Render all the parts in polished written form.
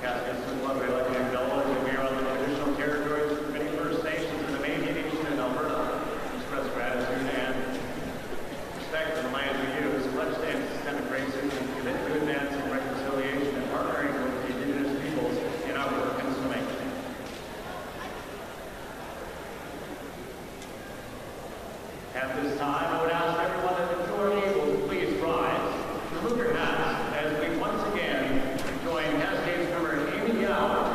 Cascades and Club, we like to acknowledge that we are on the traditional territories of many First Nations in the Métis Nation in Alberta. Express gratitude and respect for the lands we use, legislate systemic racism, commit to advancing reconciliation and partnering with the Indigenous peoples in our work in swimming. At this time, I would ask everyone at the shore table to please rise, remove your hats, as we once again join Cascades member Amy Yao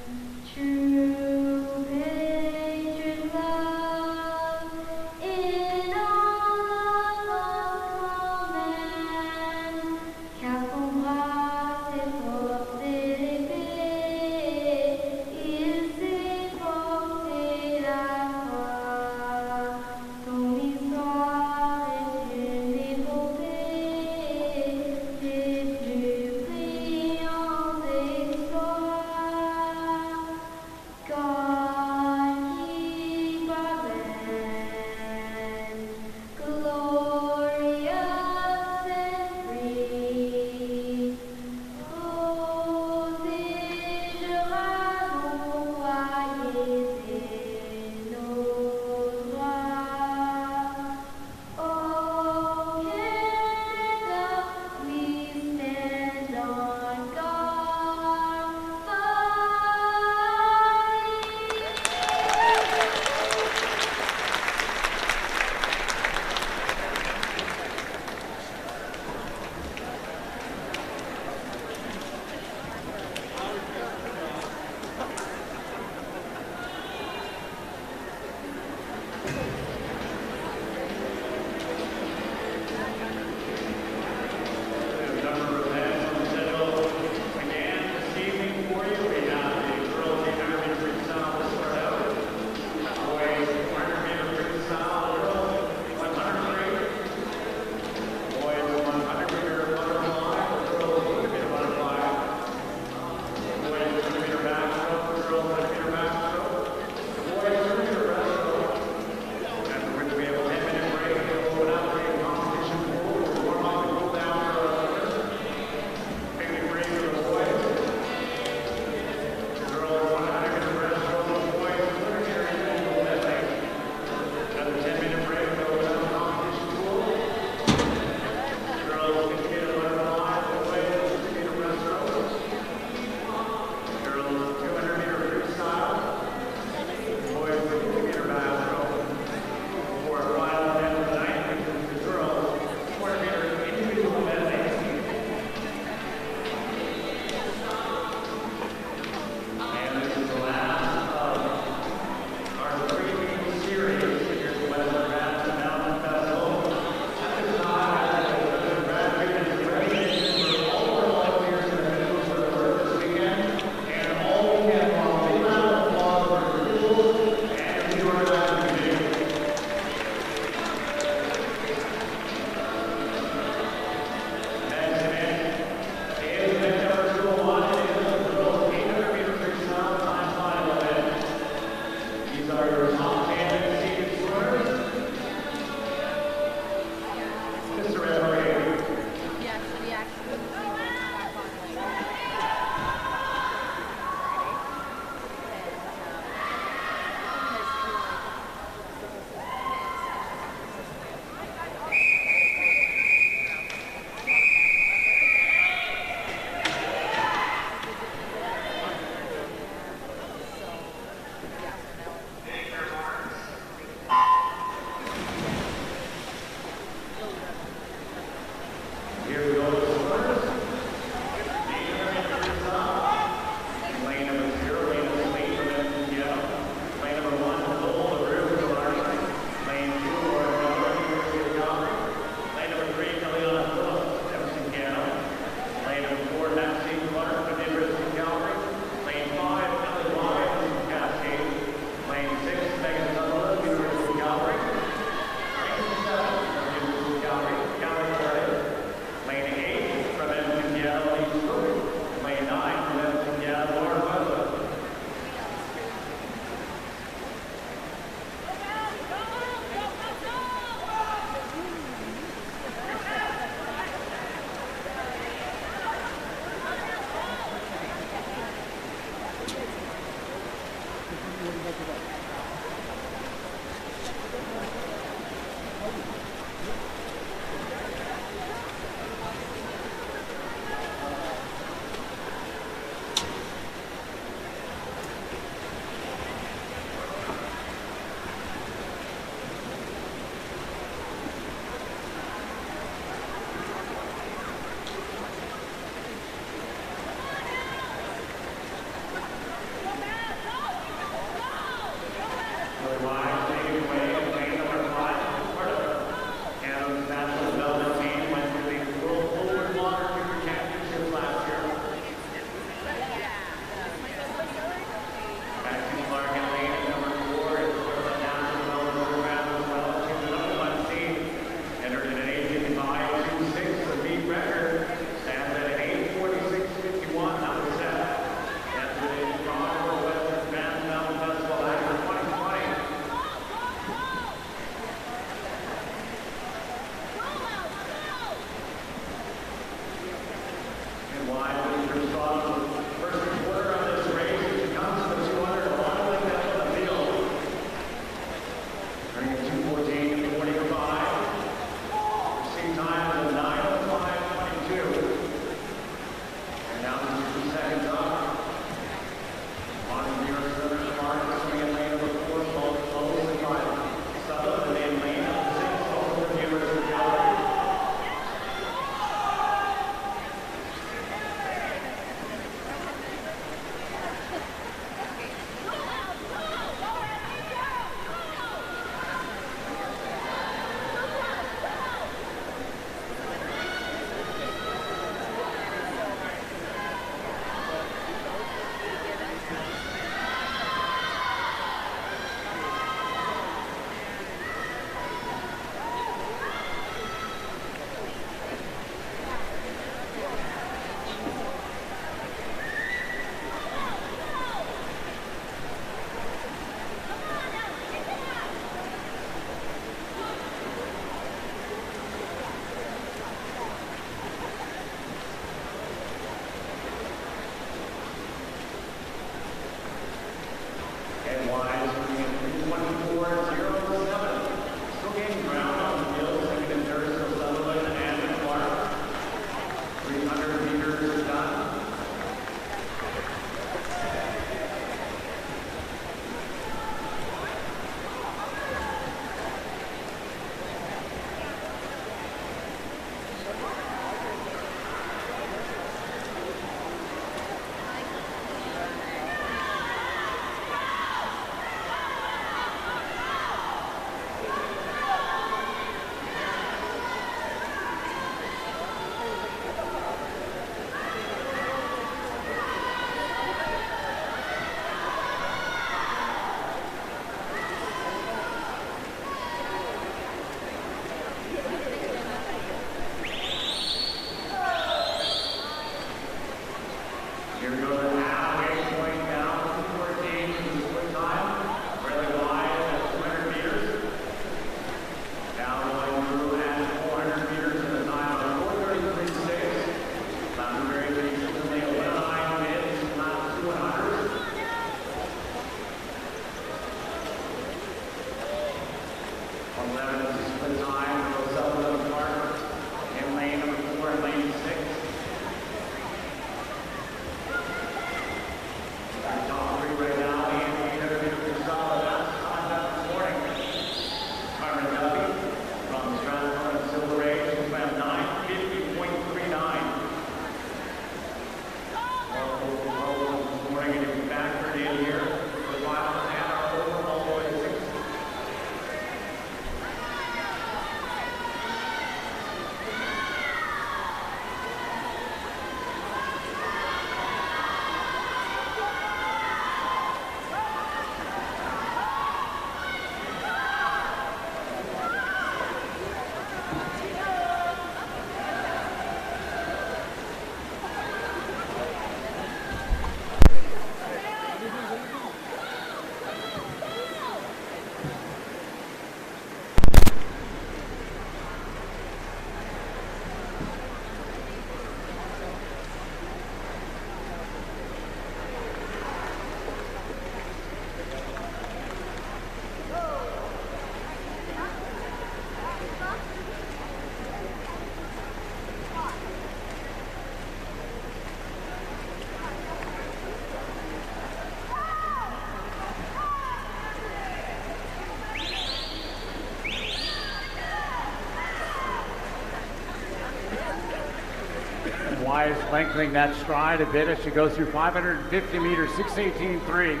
Wise lengthening that stride a bit as she goes through 550 meters, 6:18.3.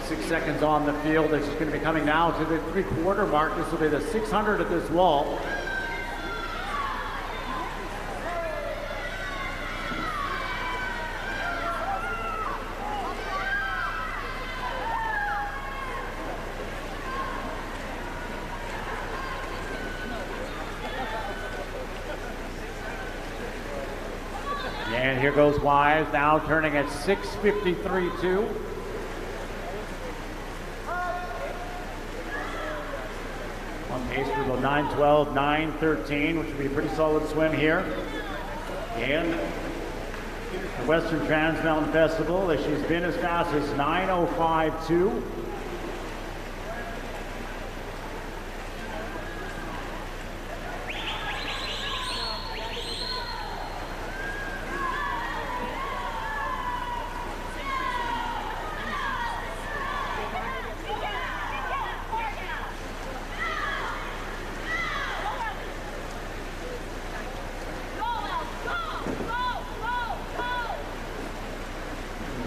6 seconds on the field as she's going to be coming now to the three-quarter mark. This will be the 600 at this wall. And here goes Wise, now turning at 6:53.2. On pace for about 9:12, 9:13, which would be a pretty solid swim here. And the Western Transmountain Festival, as she's been as fast as 9:05.2.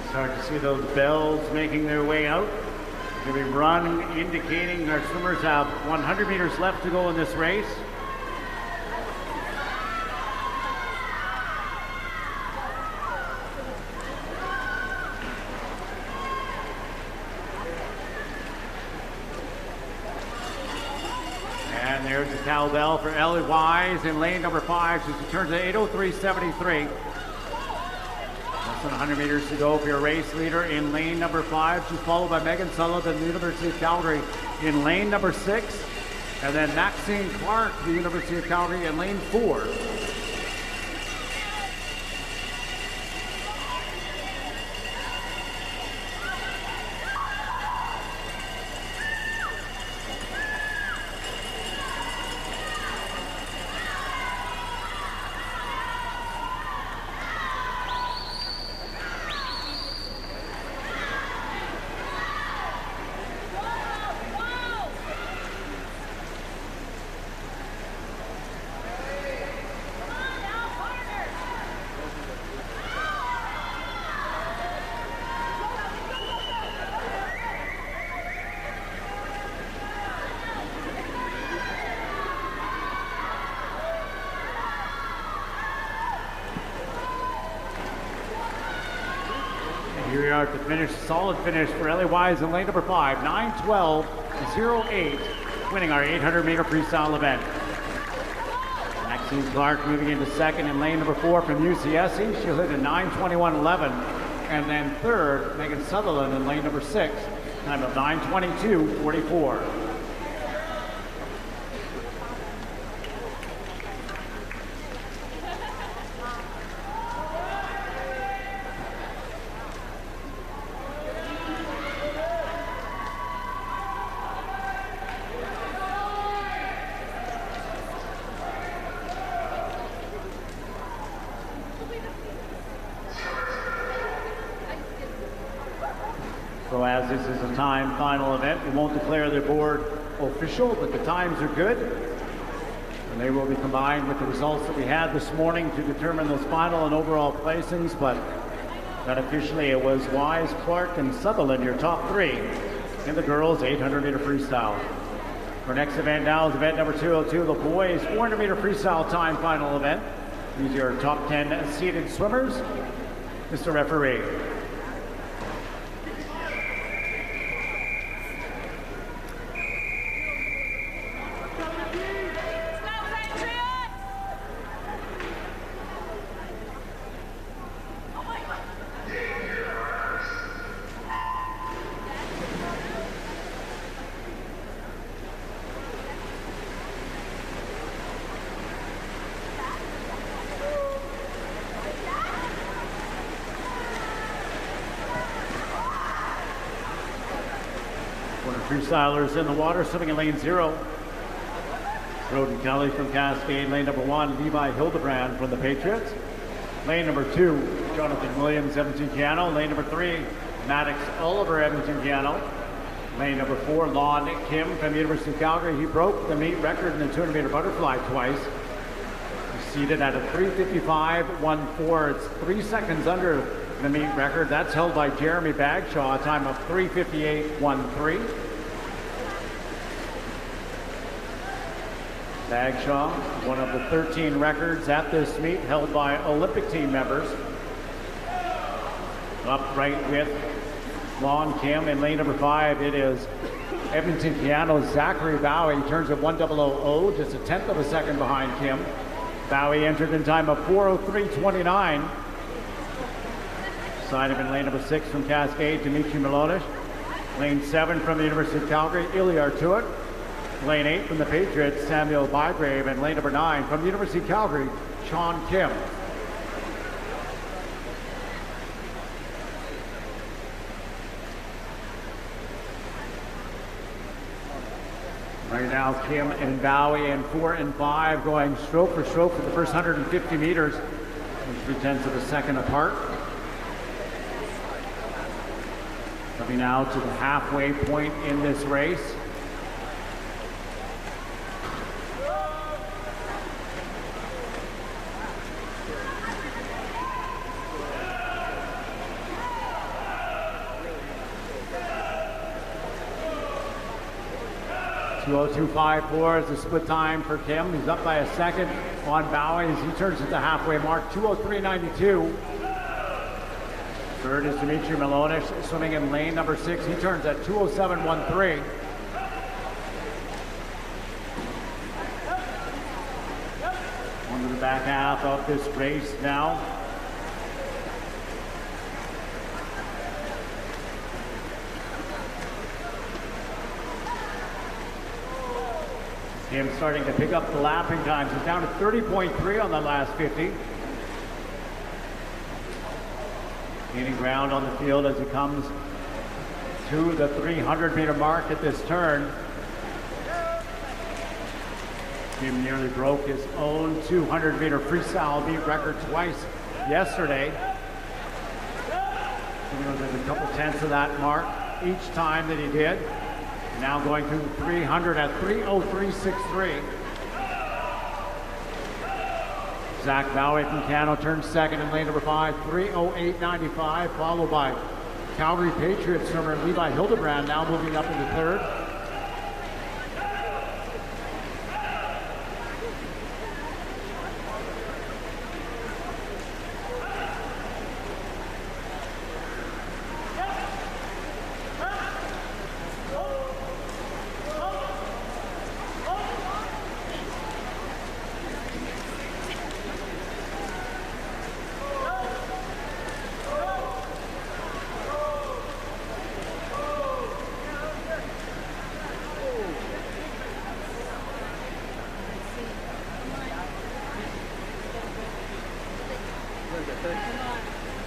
Start to see those bells making their way out. They'll be run indicating our swimmers have 100 meters left to go in this race. And there's the cowbell for Ellie Wise in lane number 5. She returns at 8:03.73. Less than 100 meters to go for your race leader in lane number 5. She's followed by Megan Sullivan, the University of Calgary, in lane number 6. And then Maxine Clark, the University of Calgary, in lane 4. Here we are at the finish, solid finish for Ellie Wise in lane number 5, 9:12.08, winning our 800-meter freestyle event. Maxine Clark moving into second in lane number 4 from UCSC. She'll hit a 9:21.11. And then third, Megan Sutherland in lane number 6, time of 9:22.44. So as this is a time final event, we won't declare the board official, but the times are good. And they will be combined with the results that we had this morning to determine those final and overall placings. But unofficially, it was Wise, Clark, and Sutherland, your top 3 in the girls' 800-meter freestyle. Our next event now is event number 202, the boys' 400-meter freestyle time final event. These are your top 10 seeded swimmers. Mr. Referee. Freestylers in the water, swimming in lane 0. Roden Kelly from Cascade, lane number 1. Levi Hildebrand from the Patriots. Lane number 2, Jonathan Williams, Edmonton Piano. Lane number 3, Maddox Oliver, Edmonton Piano. Lane number 4, Lon Kim from the University of Calgary. He broke the meet record in the 200-meter butterfly twice. seated at a 3:55.14. It's 3 seconds under the meet record. That's held by Jeremy Bagshaw, a time of 3:58.13. Bagshaw, one of the 13 records at this meet held by Olympic team members. Upright with Lon Kim in lane number 5. It is Edmonton Piano's Zachary Bowie. He turns at 1:00, just a tenth of a second behind Kim. Bowie entered in time of 4:03.29. Side him in lane number 6 from Cascade, Dimitri Milonic. Lane 7 from the University of Calgary, Ilya Artuit. Lane 8 from the Patriots, Samuel Bygrave. And lane number 9 from the University of Calgary, Sean Kim. Right now, Kim and Bowie in 4 and 5 going stroke for stroke for the first 150 meters. 3/10 of a second apart. Coming now to the halfway point in this race. .202.54 is the split time for Kim. He's up by a second on Bowie as he turns at the halfway mark. 2:03.92. Third is Dimitri Milonic swimming in lane number 6. He turns at 2:07.13. On to the back half of this race now. Kim starting to pick up the lapping times. He's down to 30.3 on the last 50. Gaining ground on the field as he comes to the 300-meter mark at this turn. Kim nearly broke his own 200-meter freestyle beat record twice yesterday. He was at a couple tenths of that mark each time that he did. Now going to 300 at 3:03.63. Zach Bowie from Cano turns second in lane number 5, 3:08.95, followed by Calgary Patriots swimmer Levi Hildebrand, now moving up into third.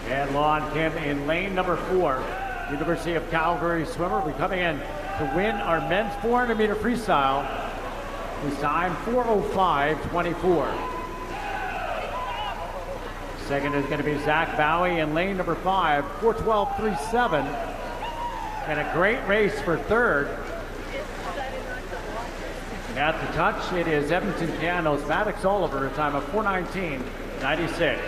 And Lon Kim in lane number 4. University of Calgary swimmer. We're coming in to win our men's 400-meter freestyle. His time 4:05.24. Second is going to be Zach Bowie in lane number 5, 4:12.37. And a great race for third. At the touch, it is Edmonton Piano's Maddox Oliver, a time of 4:19.96.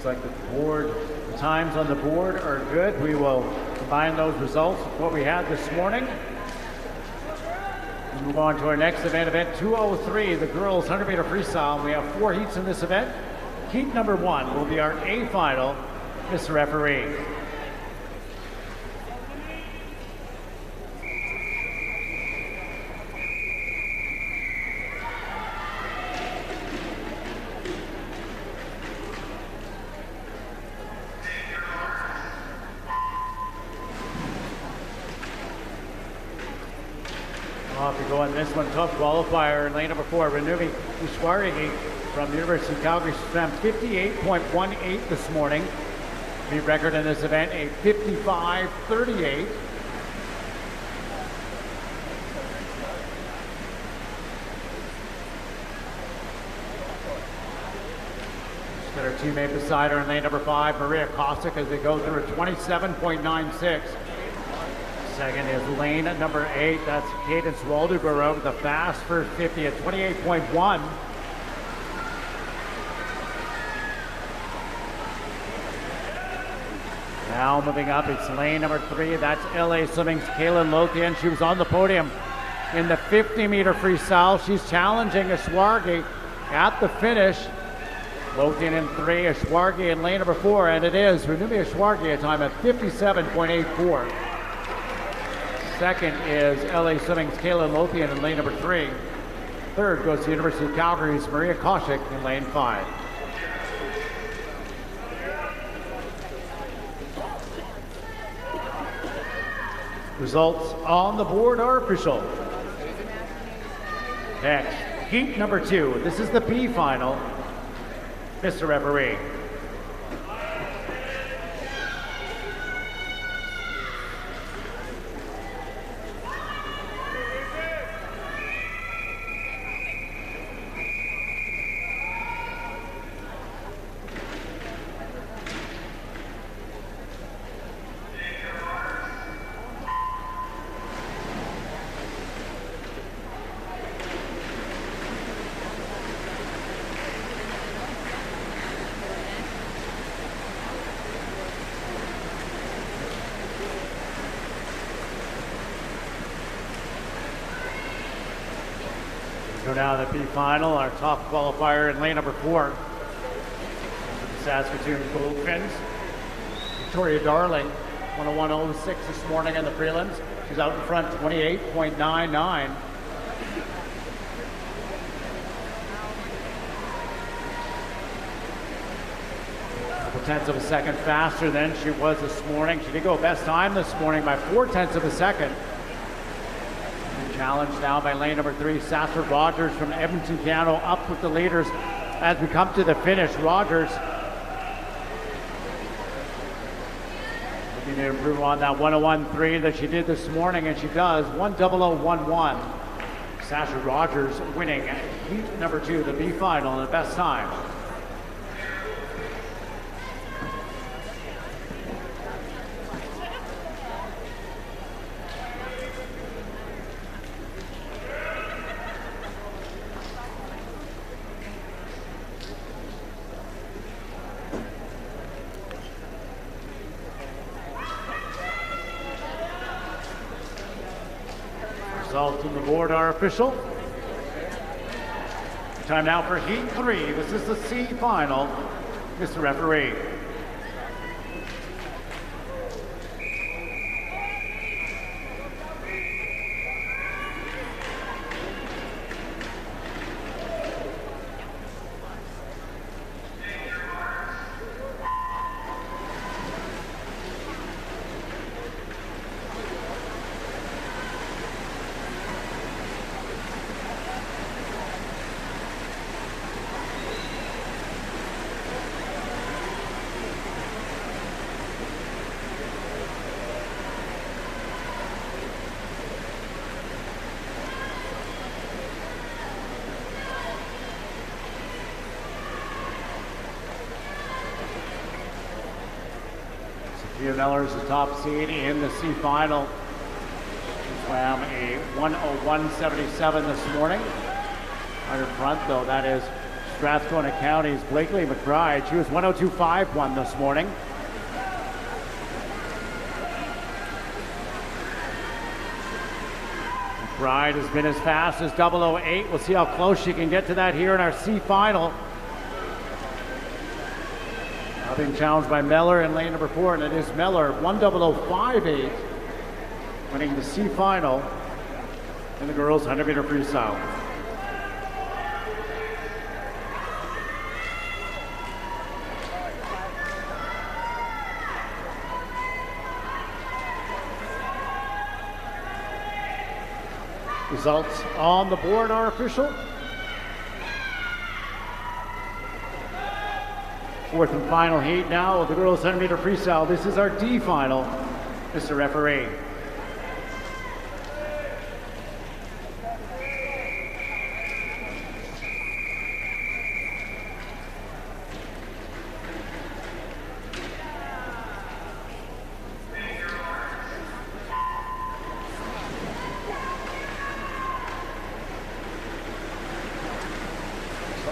Like the times on the board are good. We will combine those results with what we had this morning. We'll move on to our next event 2:03, the girls 100-meter freestyle. We have 4 heats in this event. Heat number 1 will be our A final, Mr. Referee. Off we go on this one. Tough qualifier in lane number 4. Renumi Ishwarigi from the University of Calgary swam 58.18 this morning. The record in this event, a 55:38. Got her teammate beside her in lane number 5, Maria Kosik, as they go through a 27.96. Second is lane number 8, that's Cadence Waldeborough with a fast first 50 at 28.1. Now moving up, it's lane number 3, that's LA Swimming's Kaylin Lothian. She was on the podium in the 50-meter freestyle. She's challenging Ashwargi at the finish. Lothian in 3, Ashwargi in lane number 4, and it is Renumi Ashwargi, a time at 57.84. Second is LA Swimming's Kaylin Lothian in lane number 3. Third goes to University of Calgary's Maria Kosik in lane 5. Results on the board are official. Next, heat number 2. This is the B final. Mr. Referee. Go down to the B final, our top qualifier in lane number 4. The Saskatoon Goldfinns. Victoria Darling, 101.06 this morning in the prelims. She's out in front, 28.99. Couple tenths of a second faster than she was this morning. She did go best time this morning by 4/10 of a second. Challenged now by lane number 3, Sasser Rogers from Edmonton Piano, up with the leaders as we come to the finish. Rogers looking to improve on that 101.3 that she did this morning, and she does, 1:00.11. Sasser Rogers winning heat number 2, the B final, in the best time. Results on the board are official. Time now for heat 3. This is the C final. Mr. Referee. Sophia Miller is the top seed in the C final. She swam a 1:01.77 this morning. Out in front, though, that is Strathcona County's Blakely McBride. She was 1:02.51 this morning. McBride has been as fast as 008. We'll see how close she can get to that here in our C final. Now being challenged by Meller in lane number 4, and it is Meller, 1:00.58, winning the C final in the girls' 100-meter freestyle. Results on the board are official. Fourth and final heat now of the girls 100 meter freestyle. This is our D final, Mr. Referee.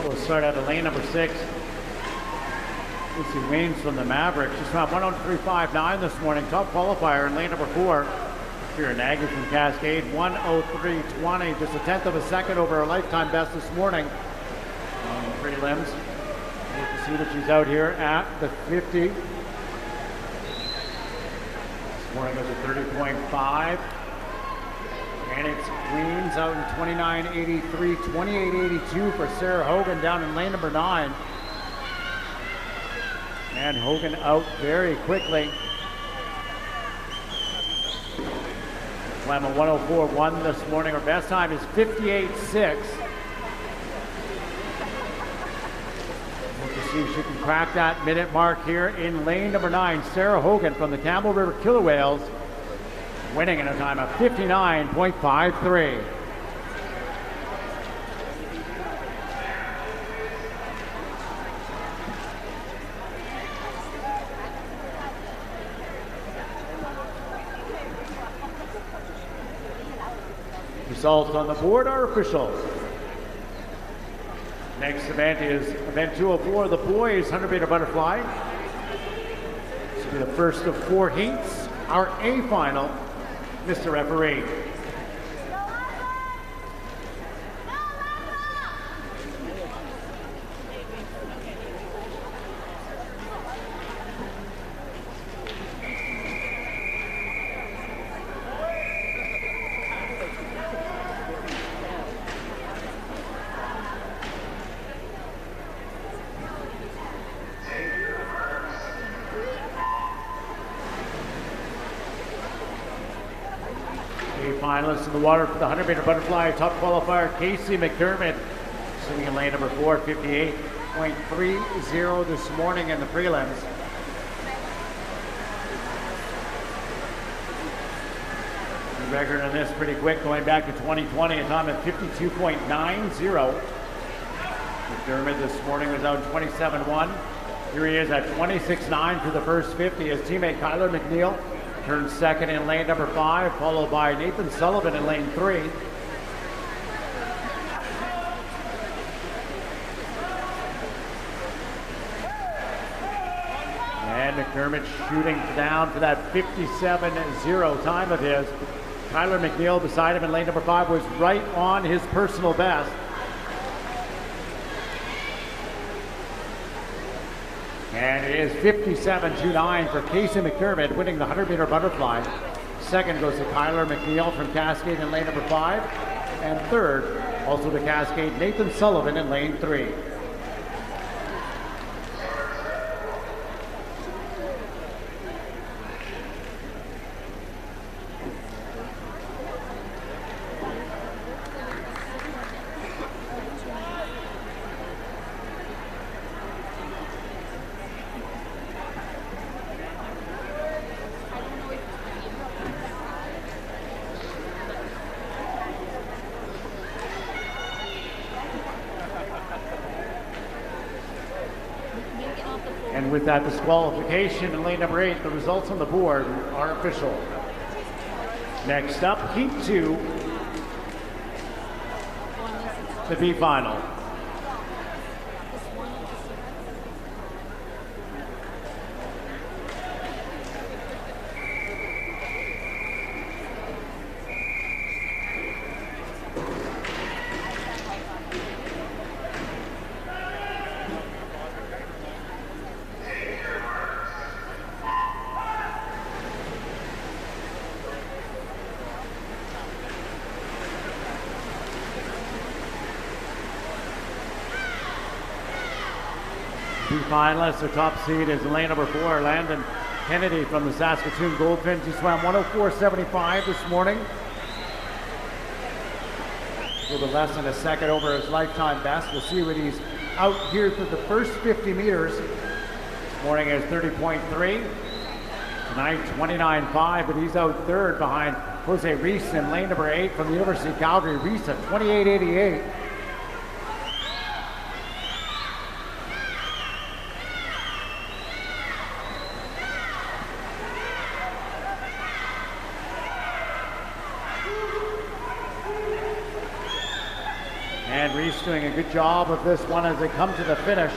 We'll start out at lane number 6. Lucy Waynes from the Mavericks. She's found 103.59 this morning. Top qualifier in lane number 4. Kira Nagy from Cascade, 103.20. Just a tenth of a second over her lifetime best this morning on the prelims. You can see that she's out here at the 50. This morning was a 30.5. And it's Queens out in 29.83, 28.82 for Sarah Hogan down in lane number 9. And Hogan out very quickly. Swam a 104.1 this morning. Her best time is 58.6. We'll just see if she can crack that minute mark here in lane number 9. Sarah Hogan from the Campbell River Killer Whales, winning in a time of 59.53. Results on the board are official. Next event is event 204, the boys 100 meter butterfly. This will be the first of 4 heats. Our A final, Mr. Referee. Finalists in the water for the 100 meter butterfly. Top qualifier Casey McDermott, swimming in lane number 4, 58.30 this morning in the prelims. The record on this pretty quick, going back to 2020, a time of 52.90. McDermott this morning was out 27.1. Here he is at 26.9 for the first 50. His teammate Kyler McNeil turns second in lane number 5, followed by Nathan Sullivan in lane 3. And McDermott shooting down to that 57.0 time of his. Kyler McNeil beside him in lane number 5 was right on his personal best. And it is 57.29 for Casey McDermott, winning the 100 meter butterfly. Second goes to Kyler McNeil from Cascade in lane number 5. And third, also to Cascade, Nathan Sullivan in lane 3. And with that disqualification in lane number 8, the results on the board are official. Next up, heat 2, the B final. Two finalists, their top seed is lane number 4, Landon Kennedy from the Saskatoon Goldfinch. He swam 104.75 this morning. A little bit less than a second over his lifetime best. We'll see when he's out here for the first 50 meters. Morning is 30.3. Tonight 29.5, but he's out third behind Jose Reese in lane number 8 from the University of Calgary. Reese at 28.88. And Reese doing a good job of this one as they come to the finish.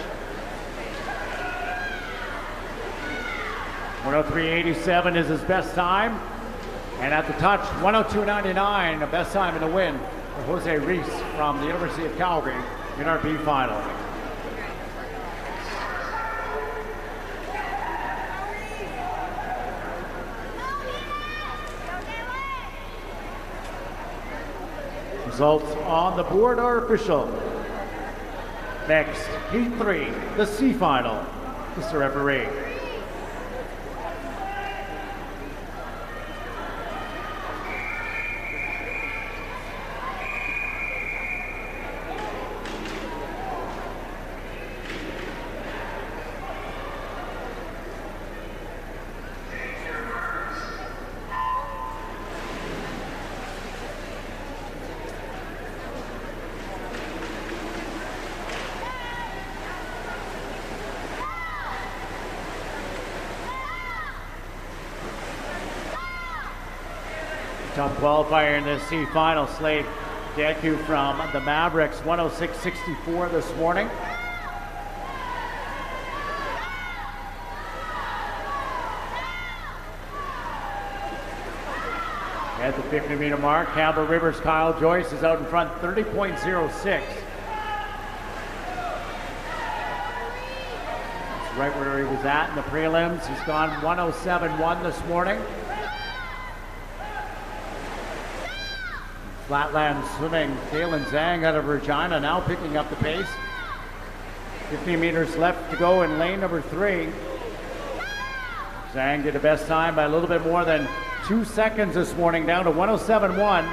103.87 is his best time. And at the touch, 102.99, the best time in the win for Jose Reese from the University of Calgary in our B final. Results on the board are official. Next, Heat 3, the C final. Mr. Referee. Top qualifier in the C final, Slade Deku from the Mavericks, 106.64 this morning. At the 50-meter mark, Campbell Rivers, Kyle Joyce is out in front, 30.06. That's right where he was at in the prelims. He's gone 107.1 this morning. Flatland swimming, Kalen Zhang out of Regina now picking up the pace. 15 meters left to go in lane number 3. Zhang did the best time by a little bit more than 2 seconds this morning, down to 107.1.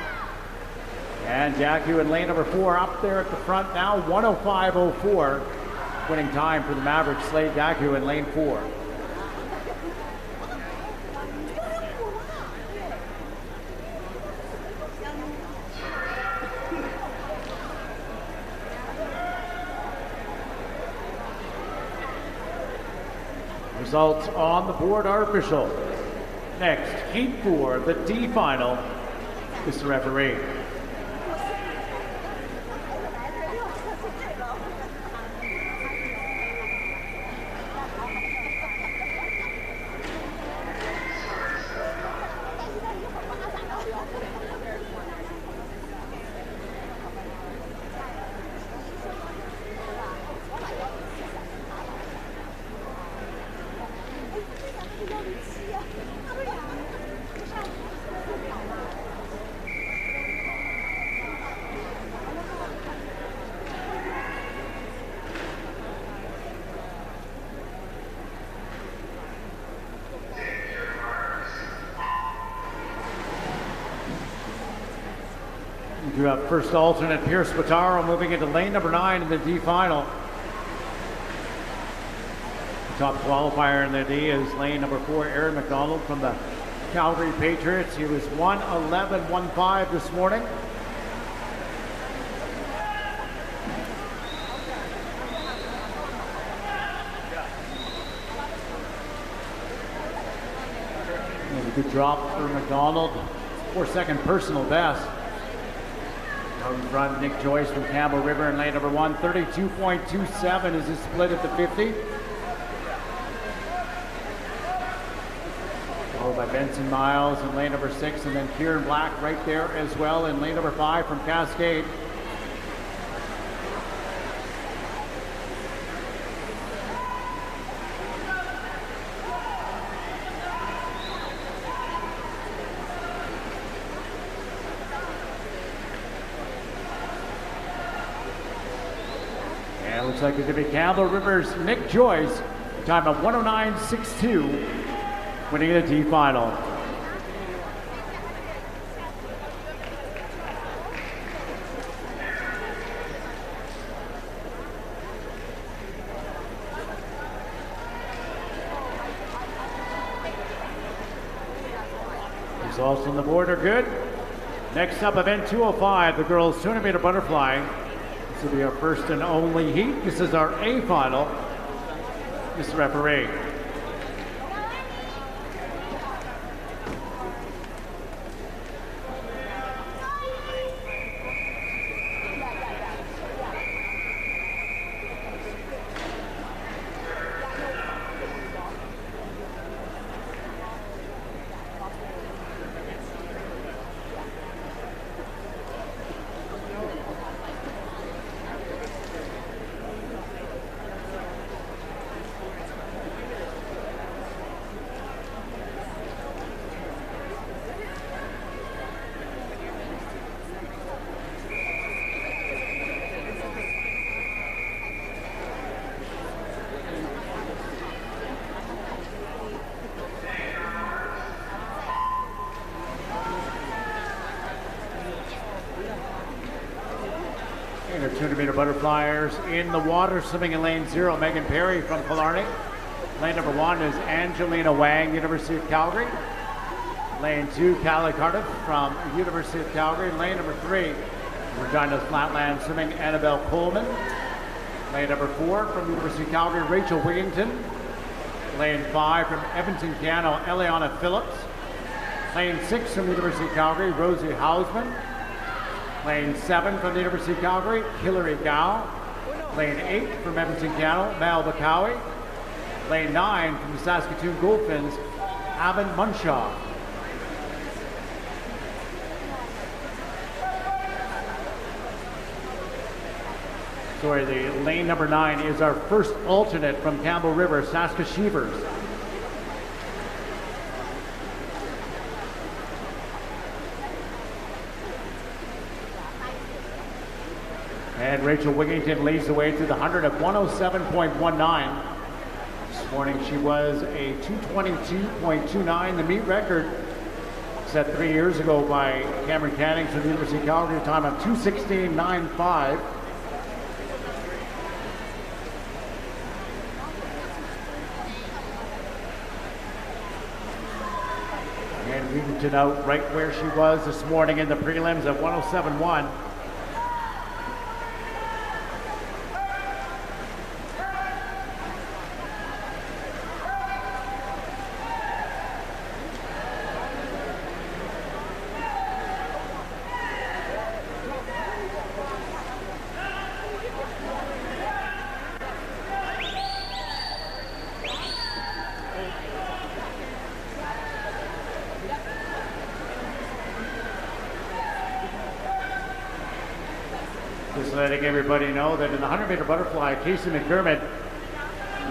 And Jaku in lane number 4 up there at the front now, 105.04. Winning time for the Mavericks, Slade Jaku in lane 4. Results on the board are official. Next, Heat 4, the D final. Mr. Referee. You have first alternate Pierce Spataro moving into lane number 9 in the D final. The top qualifier in the D is lane number 4, Aaron McDonald from the Calgary Patriots. He was 111.15 this morning. A good drop for McDonald, 4-second personal best. Out in front, Nick Joyce from Campbell River in lane number 1, 32.27 is his split at the 50. Followed by Benson Miles in lane number 6, and then Kieran Black right there as well in lane number 5 from Cascade. Looks like it's going to be Campbell Rivers, Nick Joyce, time of 109.62, winning the D final. Results on the board are good. Next up, event 205, the girls 200-meter butterfly. This will be our first and only heat. This is our A final. Mr. Referee. And our 200-meter butterflyers in the water, swimming in lane 0, Megan Perry from Killarney. Lane number 1 is Angelina Wang, University of Calgary. Lane 2, Callie Cardiff from University of Calgary. Lane number 3, Regina's Flatland swimming, Annabelle Coleman. Lane number 4 from University of Calgary, Rachel Wigington. Lane 5 from Edmonton, Canada, Eliana Phillips. Lane 6 from University of Calgary, Rosie Hausman. Lane 7 from the University of Calgary, Hilary Gow. Lane 8 from Edmonton, Canada, Mal Bakawi. Lane 9 from the Saskatoon Goldfinns, Avon Munshaw. Sorry, the lane number 9 is our first alternate from Campbell River, Saskatchewan. And Rachel Wigington leads the way through the 100 at 107.19. This morning she was a 222.29, the meet record set 3 years ago by Cameron Cannings from the University of Calgary, a time of 2:16.95. And Wigington out right where she was this morning in the prelims at 107.1. Just letting everybody know that in the 100-meter butterfly, Casey McDermott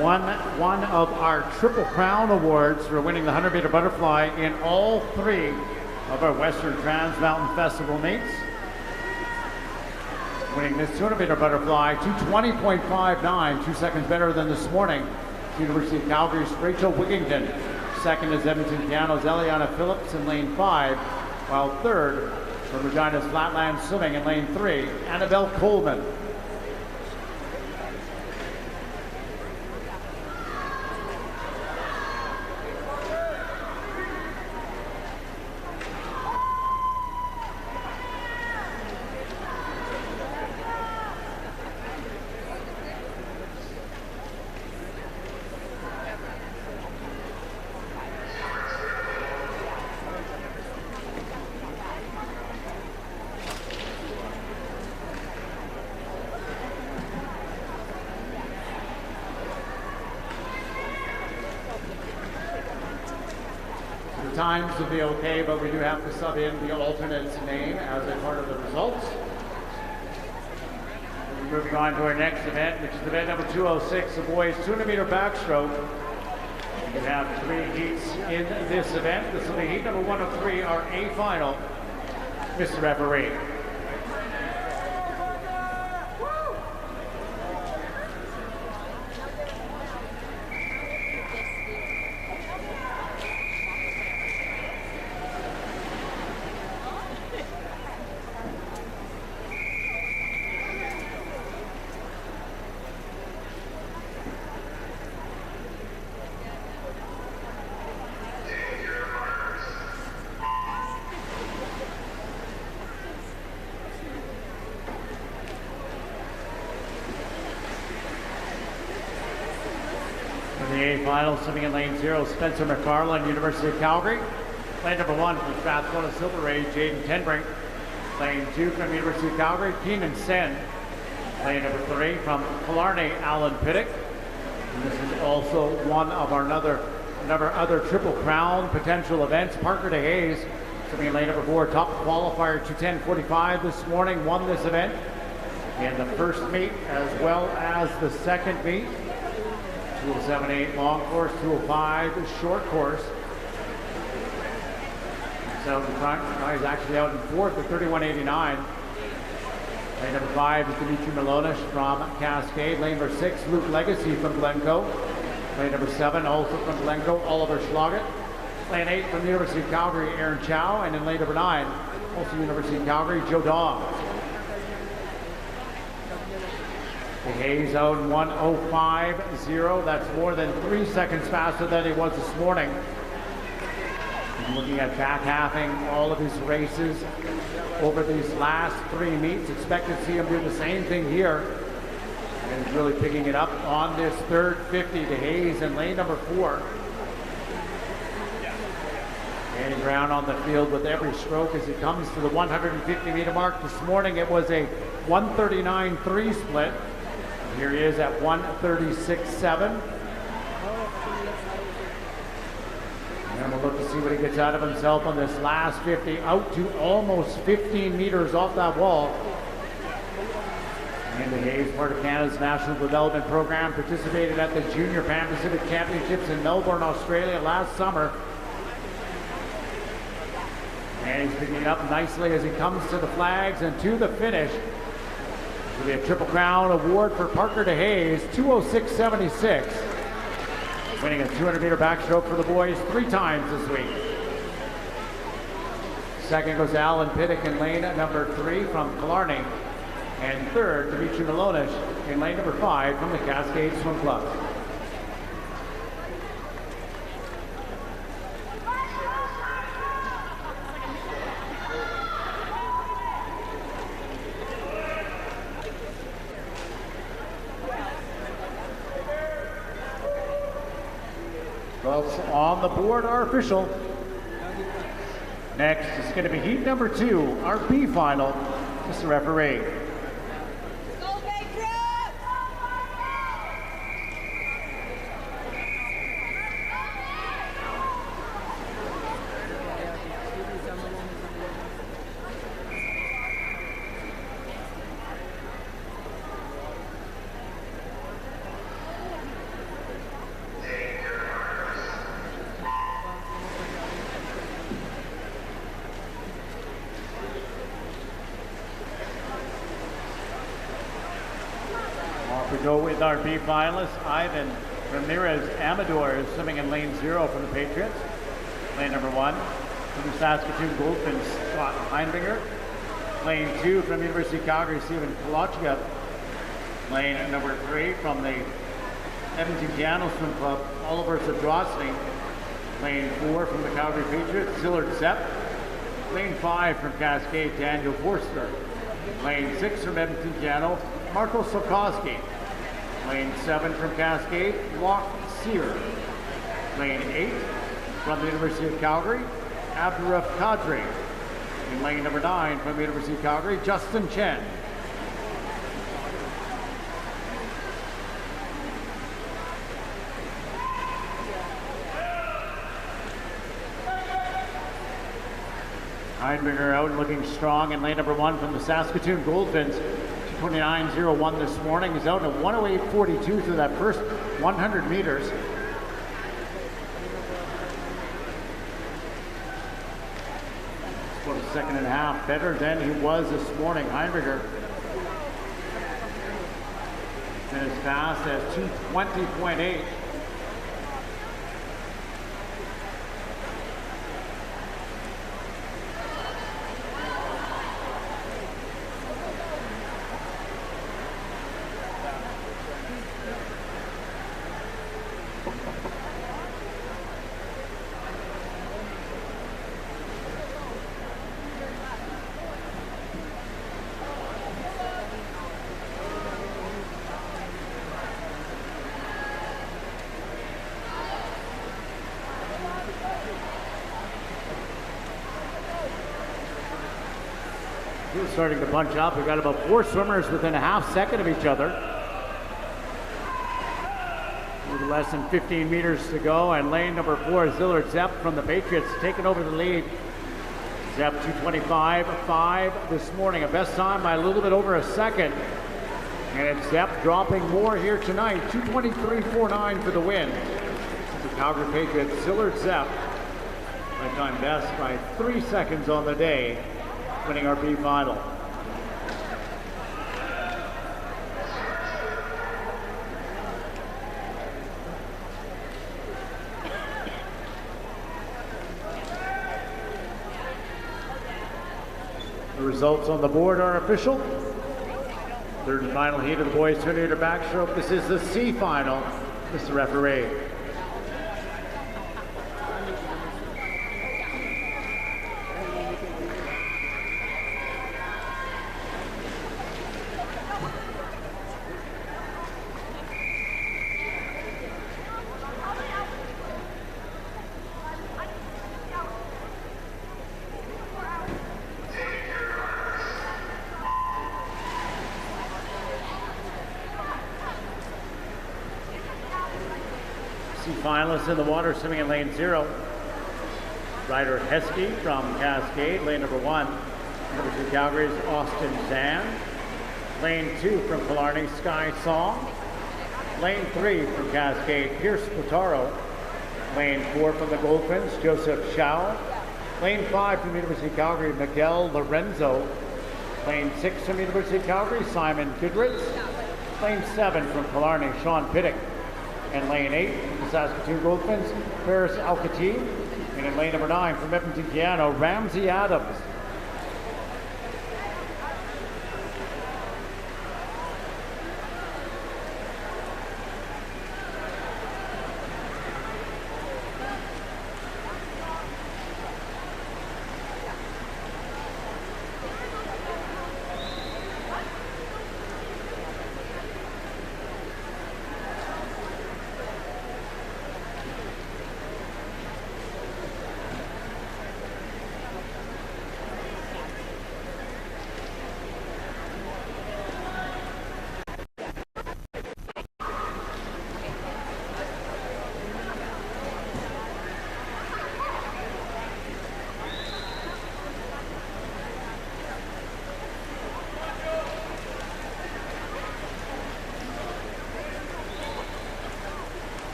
won one of our Triple Crown Awards for winning the 100-meter butterfly in all 3 of our Western Transmountain Festival meets. Winning this 200-meter butterfly, 2:20.59, 2 seconds better than this morning. University of Calgary's Rachel Wigington. Second is Edmonton, Canada's Eliana Phillips in lane 5, while third from Regina's Flatland swimming in lane 3, Annabelle Coleman. The times will be okay, but we do have to sub in the alternate's name as a part of the results. We're moving on to our next event, which is event number 206, the boys 200-meter backstroke. We have 3 heats in this event. This will be heat number 1 of 3, our A final. Mr. Referee. A final, swimming in lane 0, Spencer McFarland, University of Calgary. Lane number 1 from Strathcona Silver Ray, Jaden Tenbrink. Lane 2 from University of Calgary, Keenan Sen. Lane number 3 from Killarney, Alan Piddick. And this is also one of our other Triple Crown potential events. Parker DeHaze, swimming in lane number 4, top qualifier 2:10:45 this morning, won this event in the first meet as well as the second meet. 2:07.8 long course, 2:05 short course. So the front, he's actually out in fourth at 31.89. Lane number 5 is Dimitri Milonish from Cascade. Lane number 6, Luke Legacy from Glencoe. Lane number 7, also from Glencoe, Oliver Schlaget. Lane 8 from the University of Calgary, Aaron Chow. And in lane number 9, also University of Calgary, Joe Dawes. The Hayes out in 1:05.0. That's more than 3 seconds faster than he was this morning. He's looking at back halving all of his races over these last 3 meets. Expect to see him do the same thing here. And he's really picking it up on this third 50 to Hayes in lane number 4. Gaining ground on the field with every stroke as he comes to the 150 meter mark. This morning it was a 1:39.3 split. Here he is at 1:36.7. And we'll look to see what he gets out of himself on this last 50, out to almost 15 meters off that wall. Andy Hayes, part of Canada's National Development Program, participated at the Junior Pan Pacific Championships in Melbourne, Australia last summer. And he's picking it up nicely as he comes to the flags and to the finish. This will be a Triple Crown award for Parker DeHaze, 2:06.76. Winning a 200 meter backstroke for the boys 3 times this week. Second goes Alan Piddick in lane number 3 from Killarney. And third, Dimitri Milonish in lane number 5 from the Cascade Swim Club. Gloves on the board are official. Next is going to be heat number 2, our B final. Mr. Referee. We go with our B finalists. Ivan Ramirez Amador is swimming in lane 0 for the Patriots. Lane number 1 from the Saskatoon Goldfinch, Scott Heinbinger. Lane 2 from University of Calgary, Stephen Kolachiev. Lane number 3 from the Edmonton Piano Swim Club, Oliver Zadrosny. Lane 4 from the Calgary Patriots, Zillard Zepp. Lane 5 from Cascade, Daniel Forster. Lane 6 from Edmonton Piano, Marco Sokowski. Lane 7 from Cascade, Locke Sear. Lane 8 from the University of Calgary, Abdurraf Kadri. In lane number 9 from the University of Calgary, Justin Chen. Heinbinger out looking strong in lane number 1 from the Saskatoon Goldfinch. 29.01 this morning. He's out at 1:08.42 through that first 100 meters. About a second and a half better than he was this morning. Heinbinger and as fast as 2:20.8. He's starting to punch up. We've got about 4 swimmers within a half second of each other. With less than 15 meters to go, and lane number 4, Zillard Zepp from the Patriots, taking over the lead. Zepp 2:25.5 this morning, a best time by a little bit over a second. And it's Zepp dropping more here tonight, 2:23.49 for the win. The Calgary Patriots, Zillard Zepp, lifetime best by 3 seconds on the day, winning our B final. The results on the board are official. Third and final heat of the boys 200-meter backstroke. This is the C final. Mr. Referee. Finalists in the water swimming in lane 0. Ryder Heskey from Cascade, lane number 1. Number 2, Calgary's Austin Zan. Lane 2 from Killarney, Sky Song. Lane 3 from Cascade, Pierce Potaro. Lane 4 from the Goldfinch, Joseph Shao. Lane 5 from University of Calgary, Miguel Lorenzo. Lane 6 from University of Calgary, Simon Goodrich. Lane 7 from Killarney, Sean Piddick. And lane 8 from the Saskatoon Goldfinch, Paris Alcati. And in lane number 9 from Edmonton Piano, Ramsey Adams.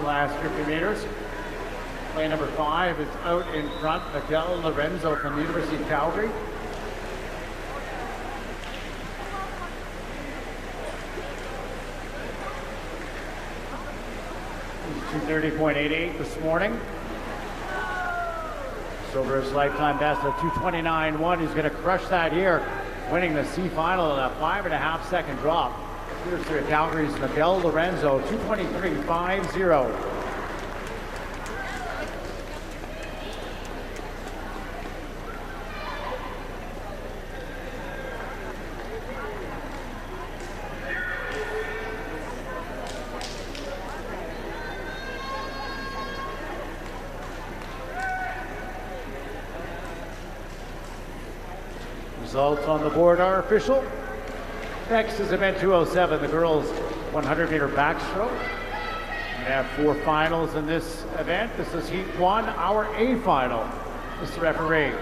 Last 50 meters. Lane number 5 is out in front, Miguel Lorenzo from the University of Calgary. He's 2:30.88 this morning. Just over his lifetime best of 2:29.1. He's going to crush that here, winning the C final in a 5.5 second drop. University of Calgary's Miguel Lorenzo, 2:23.50. Results on the board are official. Next is event 207, the girls 100-meter backstroke. We have 4 finals in this event. This is heat 1, our A final. Mr. Referee.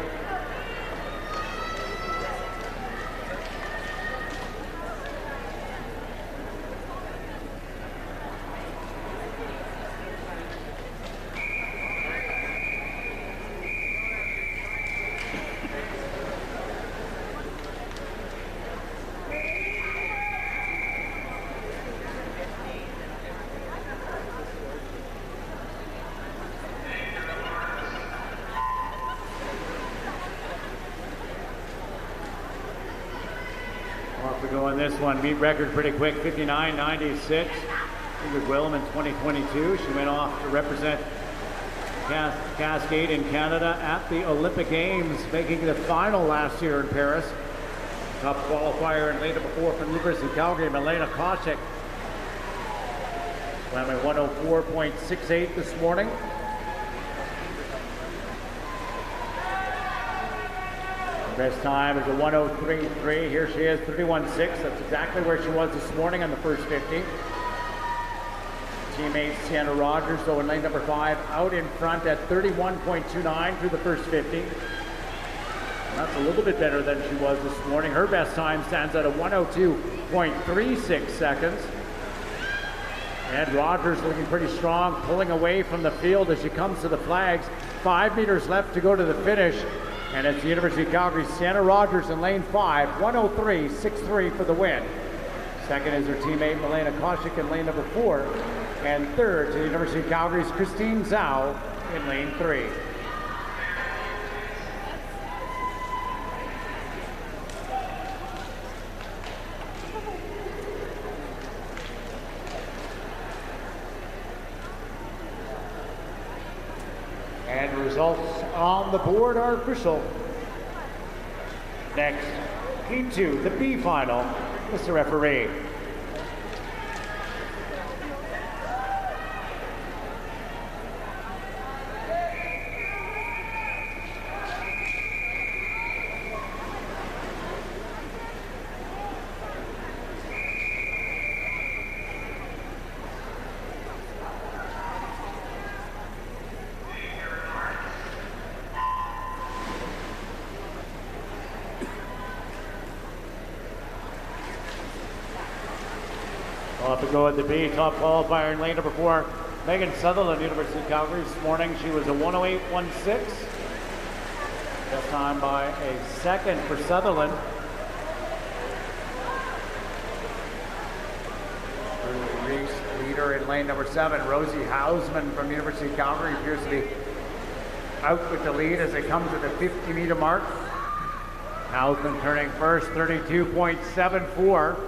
Off we go on this one. Meet record pretty quick, 59.96. Goodwill in 2022. She went off to represent Cascade in Canada at the Olympic Games, making the final last year in Paris. Top qualifier in lane number 4 from University of Calgary, Milena Kochik. Swam at 104.68 this morning. Her best time is a 103.3. Here she is, 31.6. That's exactly where she was this morning on the first 50. Teammate Sienna Rogers, though in lane number 5, out in front at 31.29 through the first 50. That's a little bit better than she was this morning. Her best time stands at a 102.36 seconds. And Rogers looking pretty strong, pulling away from the field as she comes to the flags. 5 meters left to go to the finish. And it's the University of Calgary, Sienna Rogers in lane 5, 103.63 for the win. Second is her teammate Milena Kochik in lane number 4. And third to the University of Calgary's Christine Zhao in lane 3. And results on the board are official. Next, Heat 2, the B final, Mr. Referee. Off to go at the B, top qualifier in lane number 4, Megan Sutherland, University of Calgary. This morning she was a 108.16. Best time by a second for Sutherland. Early race leader in lane number 7, Rosie Hausman from University of Calgary, appears to be out with the lead as they come to the 50-meter mark. Hausman turning first, 32.74.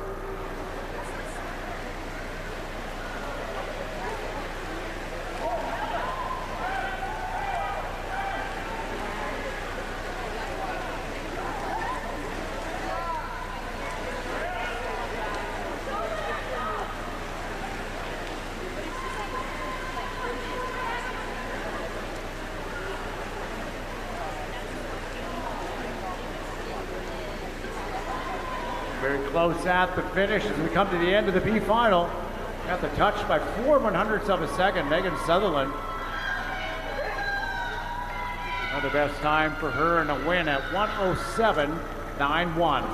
Very close at the finish as we come to the end of the B final. Got the touch by 4/100ths of a second, Megan Sutherland. Another best time for her and a win at 107.91.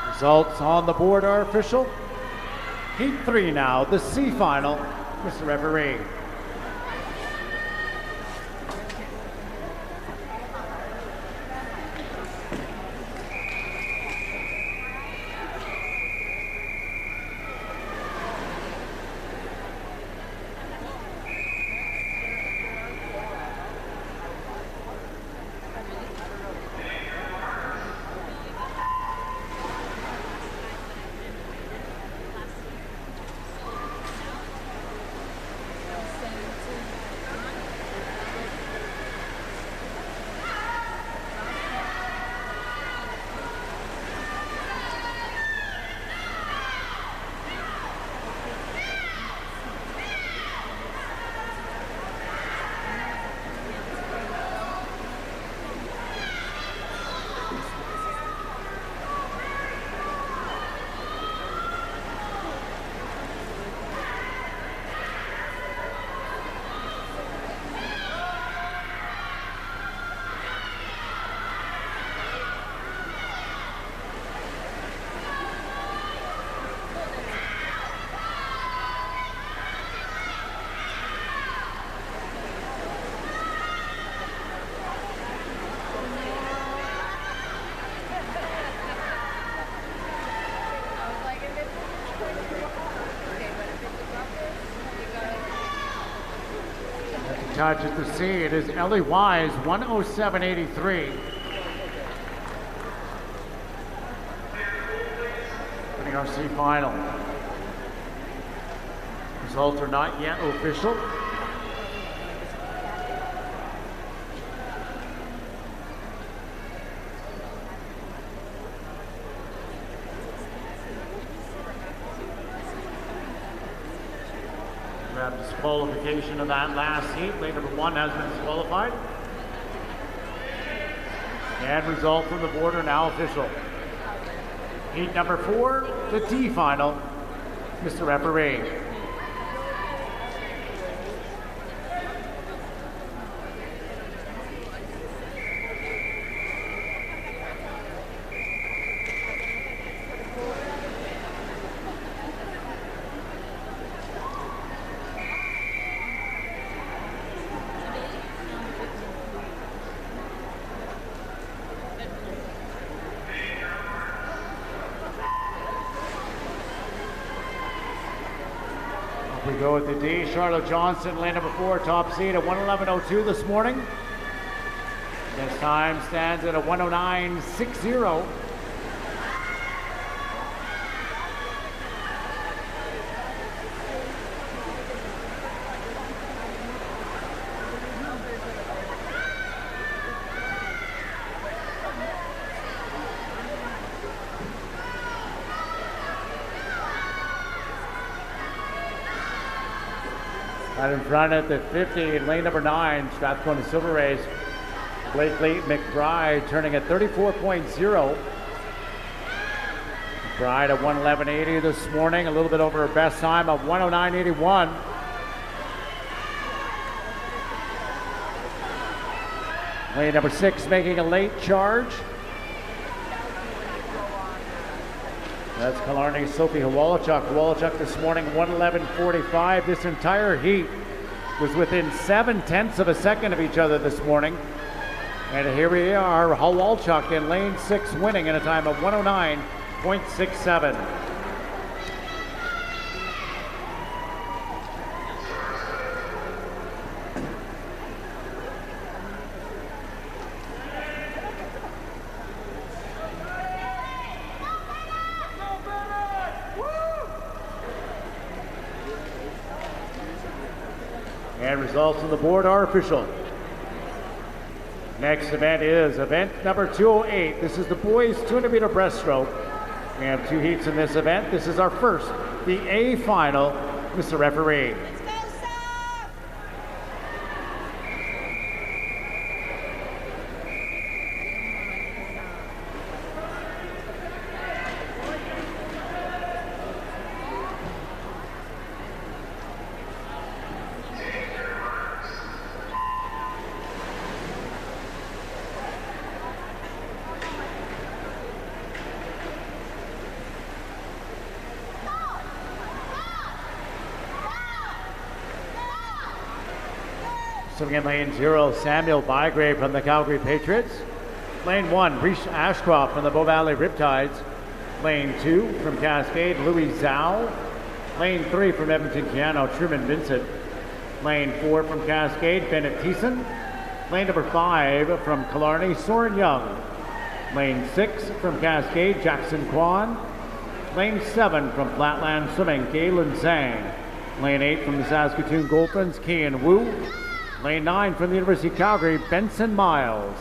Results on the board are official. Heat 3 now, the C final. Mr. Referee. touch at the C. It is Ellie Wise, 107.83. Winning our C final. Results are not yet official. We have disqualification of that last heat. Lane number 1 has been disqualified. And result from the board are now official. Heat number 4, the D final. Mr. Referee. We go with the D. Charlotte Johnson, lane number 4, top seed at 111.02 this morning. This time stands at a 109.60. Out in front at the 50 in lane number 9, Strathcona Silver Rays. Blakely McBride turning at 34.0. McBride at 111.80 this morning, a little bit over her best time of 109.81. Lane number 6 making a late charge. That's Killarney's Sophie Hawalachuk. Hawalachuk this morning, 111.45. This entire heat was within 0.7 of a second of each other this morning. And here we are, Hawalachuk in lane 6 winning in a time of 109.67. And results on the board are official. Next event is event number 208. This is the boys 200-meter breaststroke. We have 2 heats in this event. This is our first, the A final. Mr. Referee. Swimming in lane 0, Samuel Bygrave from the Calgary Patriots. Lane 1, Reese Ashcroft from the Bow Valley Riptides. Lane 2, from Cascade, Louis Zhao. Lane 3, from Edmonton Piano, Truman Vincent. Lane 4, from Cascade, Bennett Thiessen. Lane number 5, from Killarney, Soren Young. Lane 6, from Cascade, Jackson Kwan. Lane 7, from Flatland Swimming, Galen Zhang. Lane 8, from the Saskatoon Golfins, Kian Wu. Lane 9 from the University of Calgary, Benson Miles.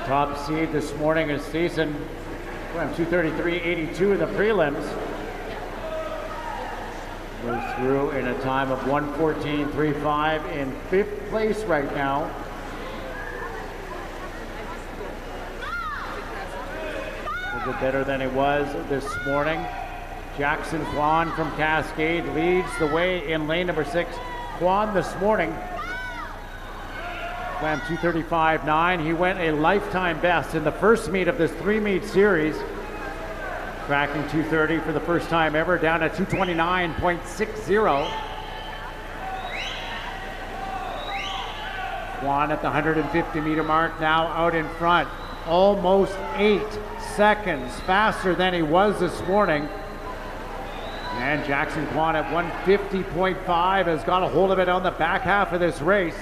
Top seed this morning is Thiessen, 233.82 in the prelims. Moves through in a time of 114.35 in 5th place right now. A little bit better than he was this morning. Jackson Kwan from Cascade leads the way in lane number 6. Kwan this morning swam 235.9. He went a lifetime best in the first meet of this 3-meet series. Cracking 230 for the first time ever, down at 229.60. Juan at the 150-meter mark, now out in front. Almost 8 seconds faster than he was this morning. And Jackson Kwan at 150.5 has got a hold of it on the back half of this race.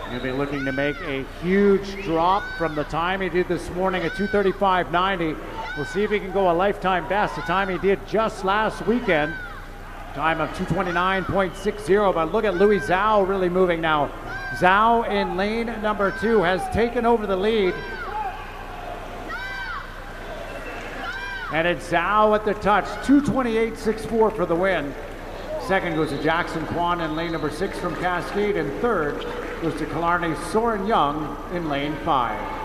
He'll be looking to make a huge drop from the time he did this morning at 235.90. We'll see if he can go a lifetime best, the time he did just last weekend. Time of 229.60, but look at Louis Zhao really moving now. Zhao in lane number 2 has taken over the lead. And it's Zhao at the touch, 228.64 for the win. Second goes to Jackson Kwan in lane number 6 from Cascade, and third goes to Killarney's Soren Young in lane 5.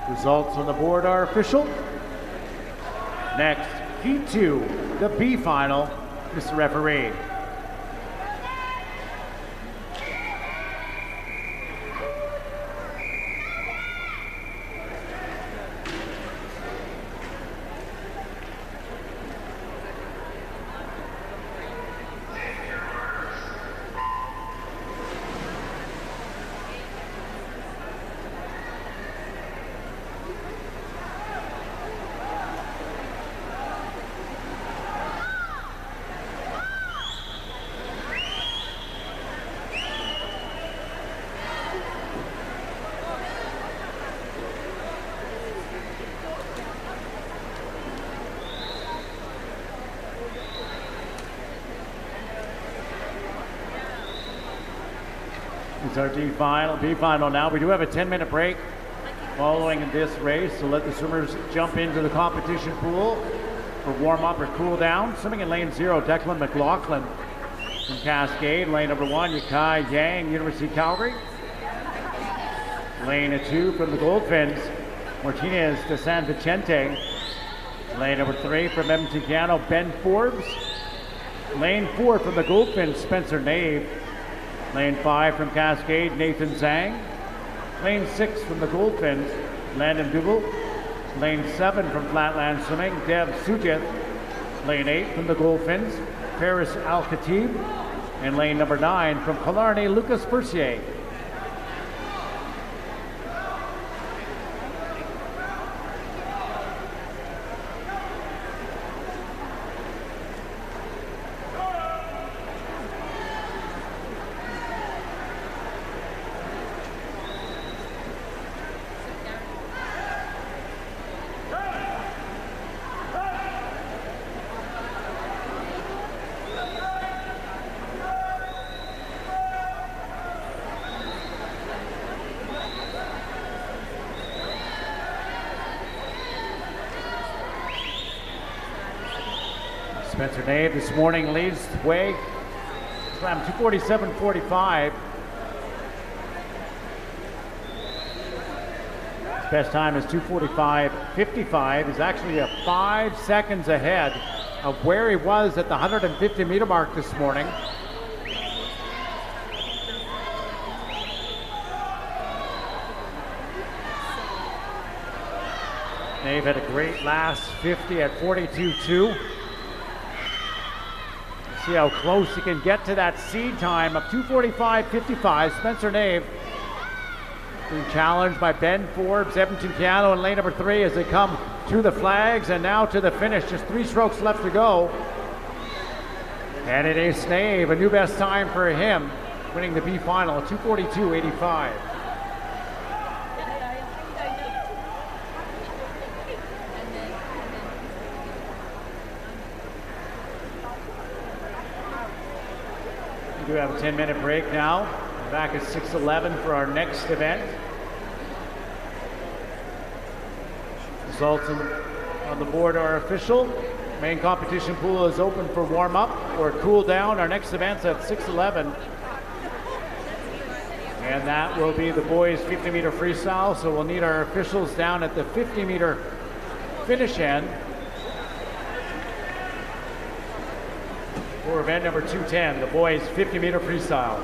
Results on the board are official. Next, Heat 2, the B final. Mr. Referee. It's our B final now. We do have a 10-minute break following this race, so let the swimmers jump into the competition pool for warm-up or cool down. Swimming in lane 0, Declan McLaughlin from Cascade. Lane number 1, Yukai Yang, University of Calgary. Lane 2 from the Goldfins, Martinez de San Vicente. Lane number 3 from Edmonton Piano, Ben Forbes. Lane 4 from the Goldfins, Spencer Nave. Lane 5 from Cascade, Nathan Zhang. Lane 6 from the Goldfins, Landon Duval. Lane 7 from Flatland Swimming, Dev Sujith. Lane 8 from the Goldfins, Paris Al-Khatib. And lane number 9 from Killarney, Lucas Percier. Spencer Nave this morning leads the way. Slam 247.45. His best time is 245.55. He's actually 5 seconds ahead of where he was at the 150-meter mark this morning. Nave had a great last 50 at 42.2. See how close he can get to that seed time of 245.55. Spencer Nave being challenged by Ben Forbes, Edmonton Piano in lane number 3 as they come to the flags and now to the finish. Just 3 strokes left to go. And it is Nave, a new best time for him, winning the B final at 242.85. We do have a 10-minute break now. We're back at 6:11 for our next event. Results on the board are official. Main competition pool is open for warm-up or cool down. Our next event's at 6:11. And that will be the boys 50-meter freestyle. So we'll need our officials down at the 50-meter finish end for event number 210, the boys 50-meter freestyle.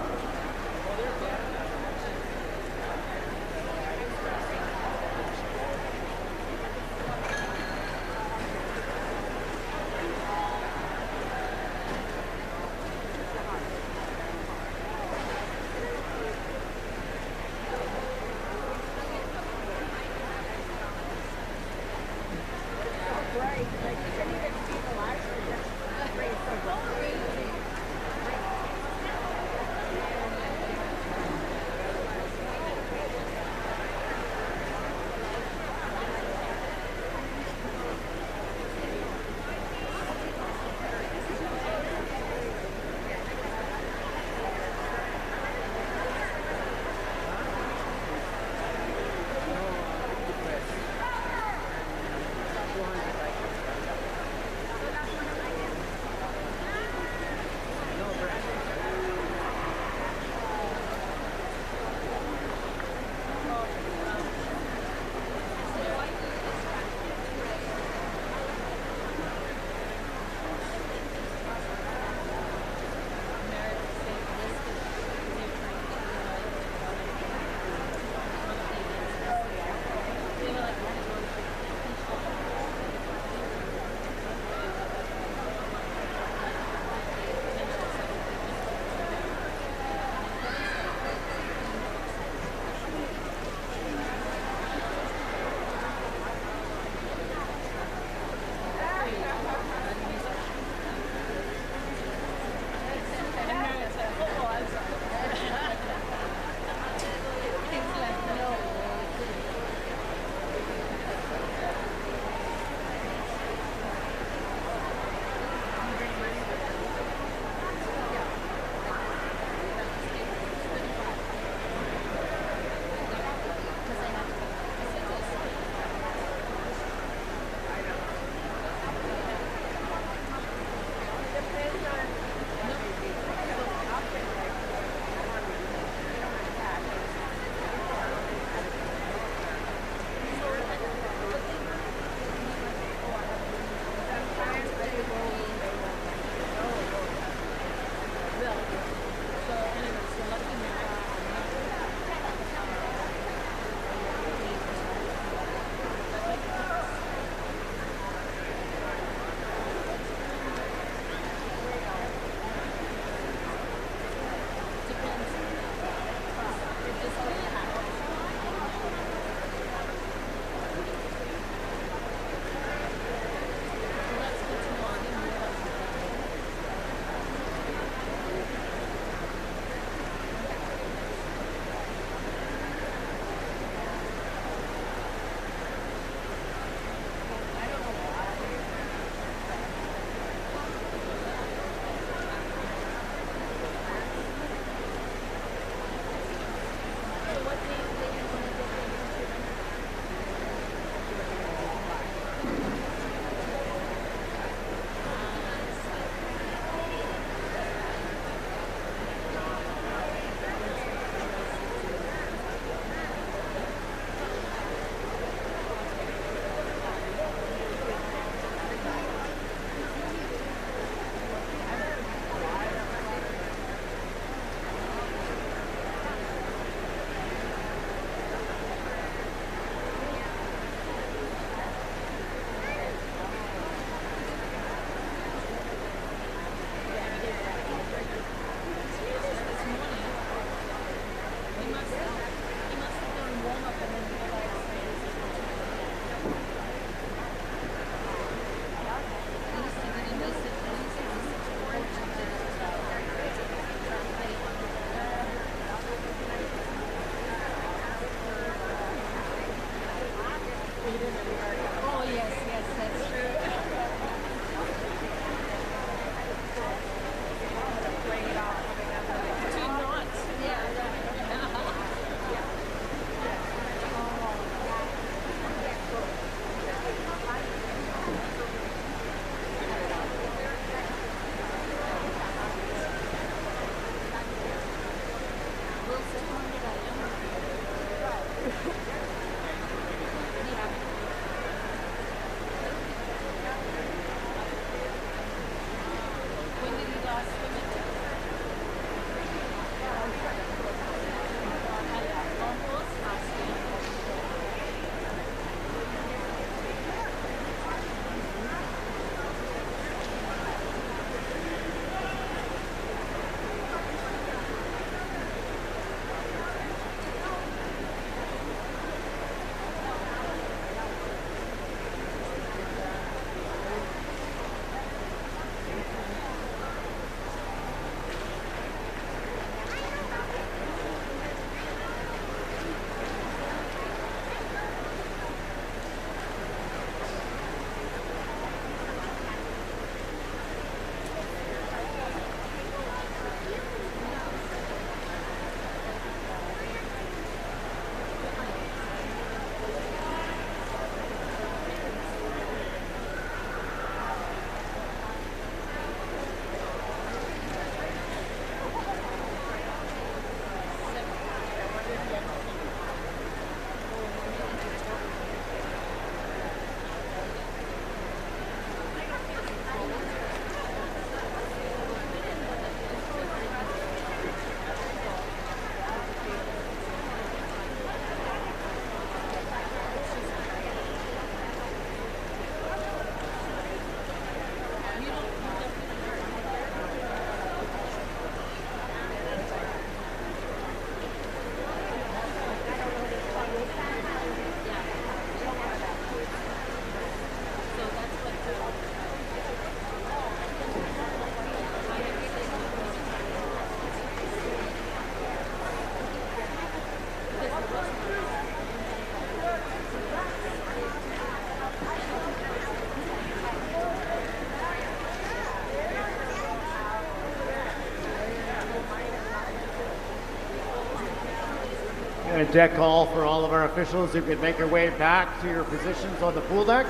And a deck call for all of our officials. You can make your way back to your positions on the pool deck.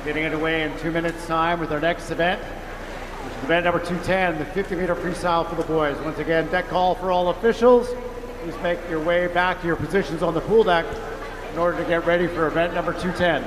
Getting underway in 2 minutes time with our next event, which is event number 210, the 50-meter freestyle for the boys. Once again, deck call for all officials. Please make your way back to your positions on the pool deck in order to get ready for event number 210.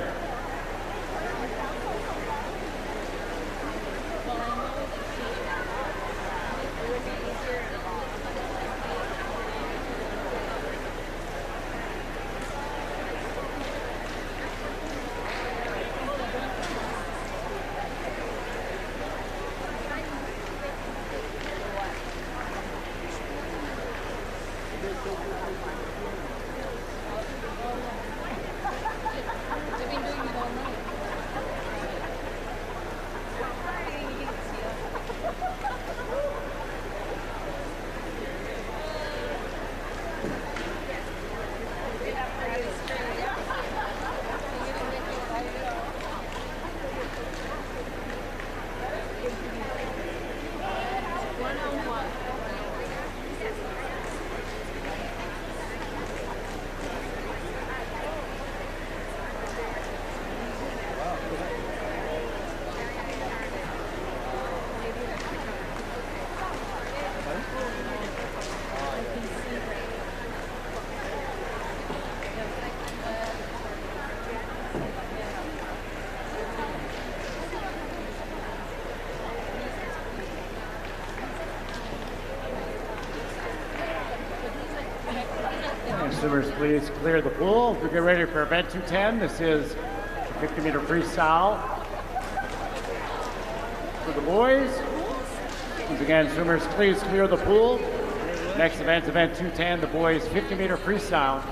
Swimmers, please clear the pool. We get ready for event 210. This is the 50-meter freestyle for the boys. Once again, swimmers, please clear the pool. Next event, event 210, the boys 50-meter freestyle.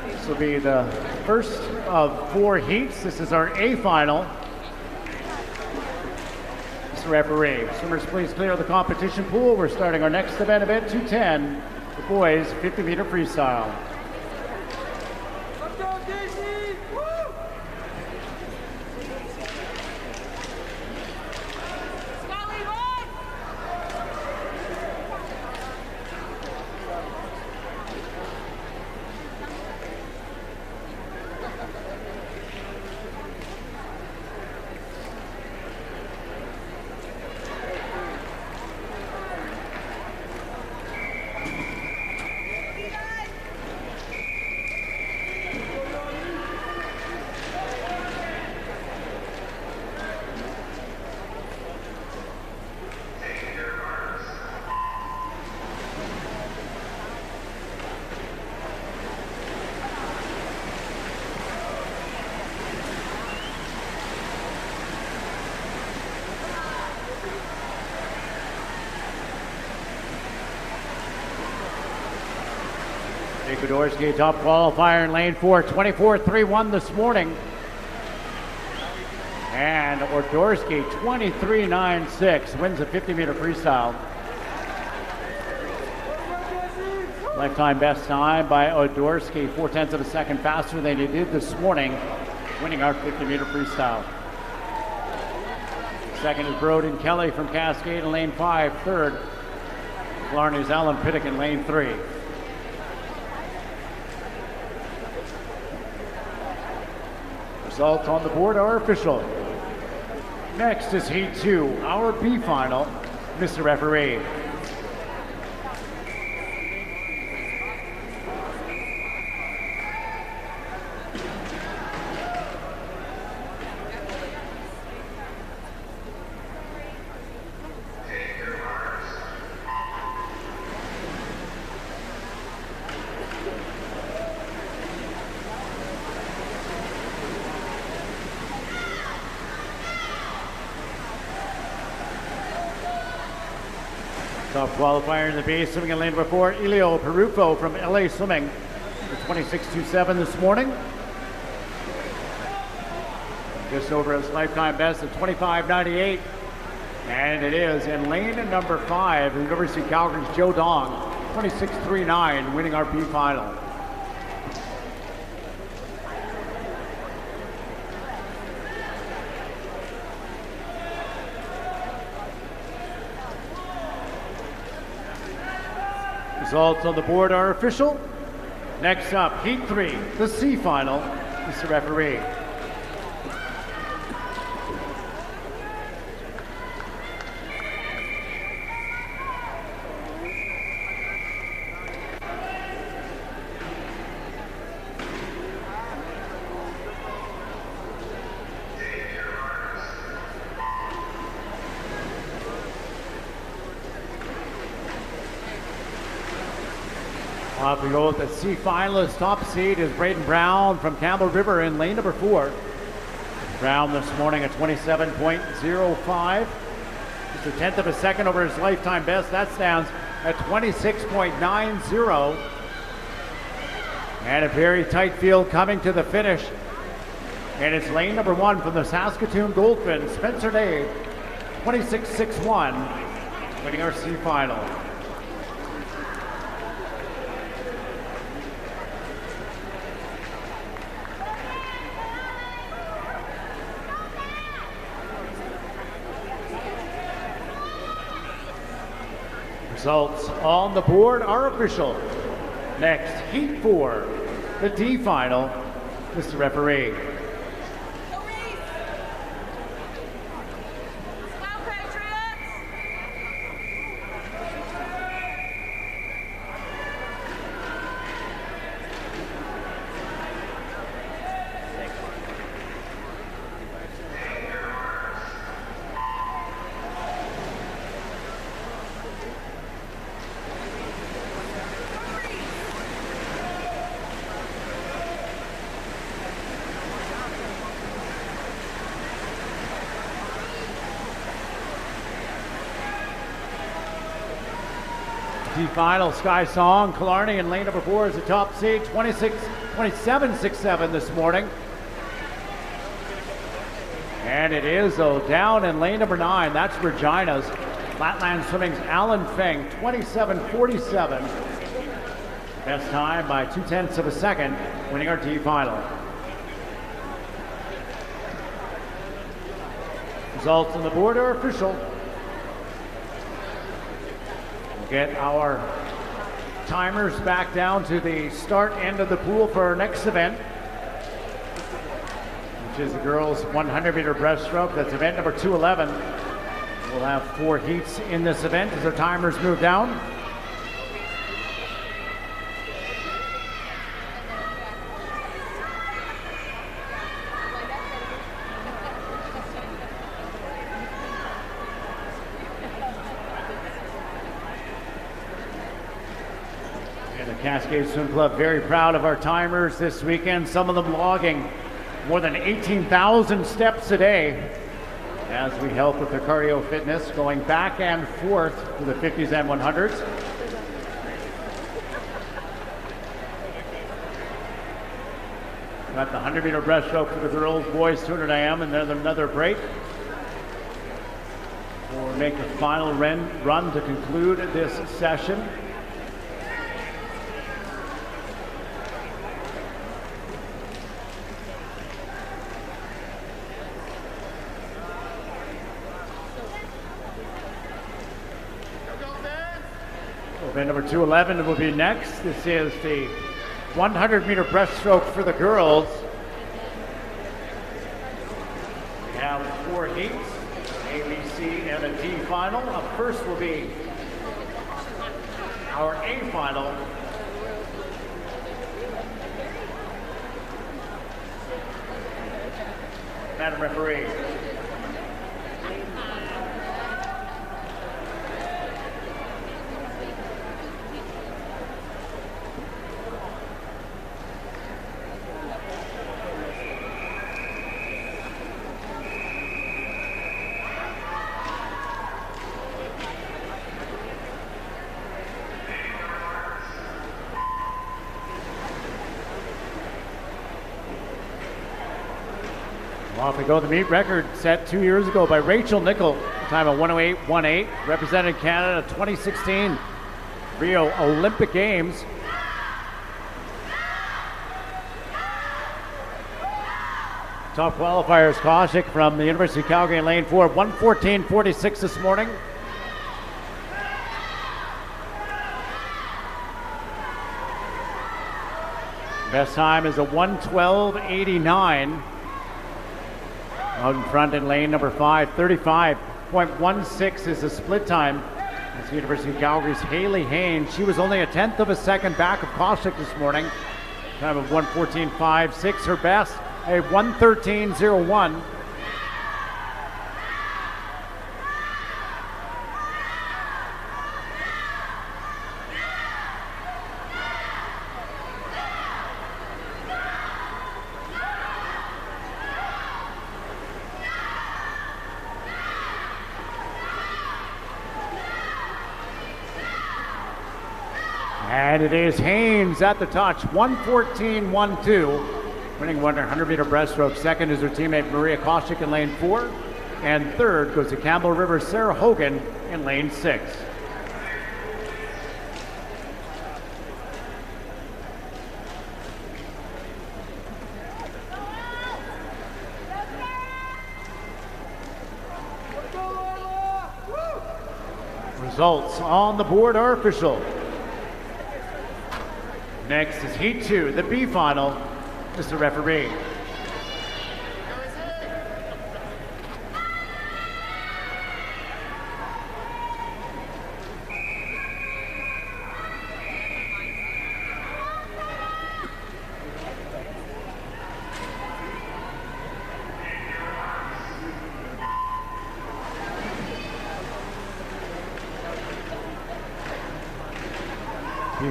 This will be the first of 4 heats. This is our A final. Referee. Swimmers, please clear the competition pool. We're starting our next event 210, the boys 50-meter freestyle. Fedorsky, top qualifier in lane 4, 24.31 this morning. And Ordorsky, 23.96, wins the 50-meter freestyle. Lifetime best time by Odorsky, 0.4 of a second faster than he did this morning, winning our 50-meter freestyle. Second is Broden Kelly from Cascade in lane 5. Third, Blarney's Alan Pittick in lane 3. Results on the board are official. Next is Heat 2, our B final, Mr. Referee. Top qualifier in the B, swimming in lane number 4, Elio Perufo from LA Swimming, 26.27 this morning. Just over his lifetime best of 25.98. And it is in lane number 5, the University of Calgary's Joe Dong, 26.39, winning our B final. Results on the board are official. Next up, Heat 3, the C final. Mr. Referee. Off we go with the C finalist. Top seed is Braden Brown from Campbell River in lane number 4. Brown this morning at 27.05. Just a tenth of a second over his lifetime best. That stands at 26.90. And a very tight field coming to the finish. And it's lane number 1 from the Saskatoon Goldfinch, Spencer Day, 26.61, winning our C final. Results on the board are official. Next, Heat 4, the D final. Mr. Referee. D final, Sky Song, Killarney in lane number 4 is the top seed, 27.67 this morning. And it is, though, down in lane number 9. That's Regina's. Flatland Swimming's Alan Feng, 27.47. Best time by 0.2 of a second, winning our D final. Results on the board are official. Get our timers back down to the start end of the pool for our next event, which is the girls 100-meter breaststroke. That's event number 211. We'll have 4 heats in this event as our timers move down. Cascade Swim Club very proud of our timers this weekend, some of them logging more than 18,000 steps a day as we help with their cardio fitness, going back and forth to the 50s and 100s. Got the 100-meter breaststroke for the girls, boys 200 IM, and then another break. We'll make a final run to conclude this session. Event number 211 will be next. This is the 100-meter breaststroke for the girls. We have 4 heats, A, B, C, and a D final. Up first will be our A final. Madam Referee. Off we go. The meet record set 2 years ago by Rachel Nickel, time of 108.18, represented Canada 2016 Rio Olympic Games. Top qualifiers, Koshik from the University of Calgary in lane 4, 1:14.46 this morning. Best time is a 1:12.89. Out in front in lane number 5, 35.16 is the split time. That's the University of Calgary's Haley Haynes. She was only a 1/10 of a second back of Koshik this morning. Time of 1:14.56. Her best, a 1:13.01. And it is Haynes at the touch, 1:14.12, winning 100-meter breaststroke. Second is her teammate Maria Koshik in lane 4. And third goes to Campbell River Sarah Hogan in lane 6. Results on the board are official. Next is Heat 2, the B final. Mr. Referee.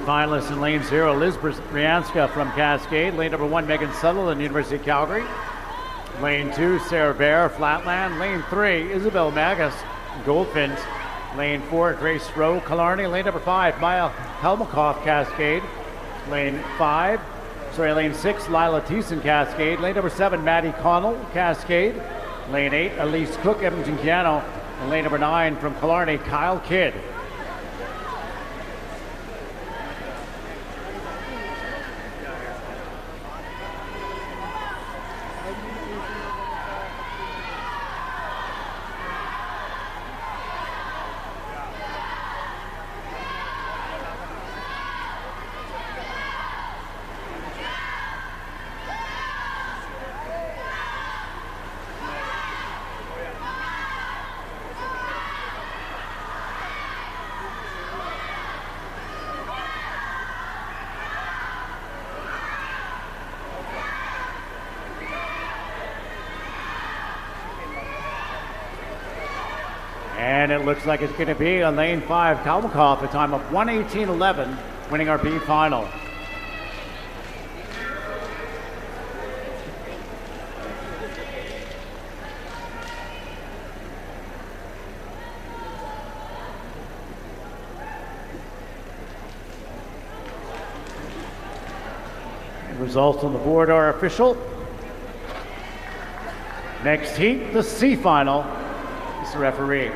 Finalists in lane 0, Liz Brianska from Cascade. Lane number 1, Megan Sutherland, University of Calgary. Lane 2, Sarah Bear, Flatland. Lane 3, Isabel Magus, Goldfinch. Lane 4, Grace Rowe, Killarney. Lane number 5, Maya Helmakoff, Cascade. Lane 6, Lila Thiessen, Cascade. Lane number 7, Maddie Connell, Cascade. Lane 8, Elise Cook, Edmonton Piano. And lane number 9 from Killarney, Kyle Kidd. And it looks like it's going to be on lane 5, Kalmakoff, a time of 1:18.11, winning our B final. The results on the board are official. Next heat, the C final. Mr. Referee.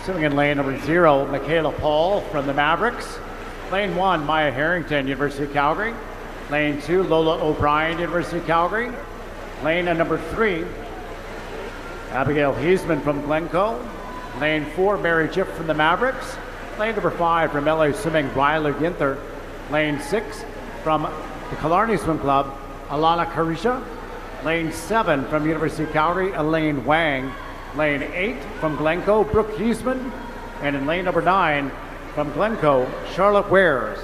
Sitting in lane number 0, Michaela Paul from the Mavericks. Lane 1, Maya Harrington, University of Calgary. Lane 2, Lola O'Brien, University of Calgary. Lane number 3, Abigail Heisman from Glencoe. Lane 4, Mary Jiff from the Mavericks. Lane number 5 from LA Swimming, Ryla Ginther. Lane 6 from the Killarney Swim Club, Alana Carisha. Lane 7 from University of Calgary, Elaine Wang. Lane 8 from Glencoe, Brooke Heisman. And in lane number 9 from Glencoe, Charlotte Wares.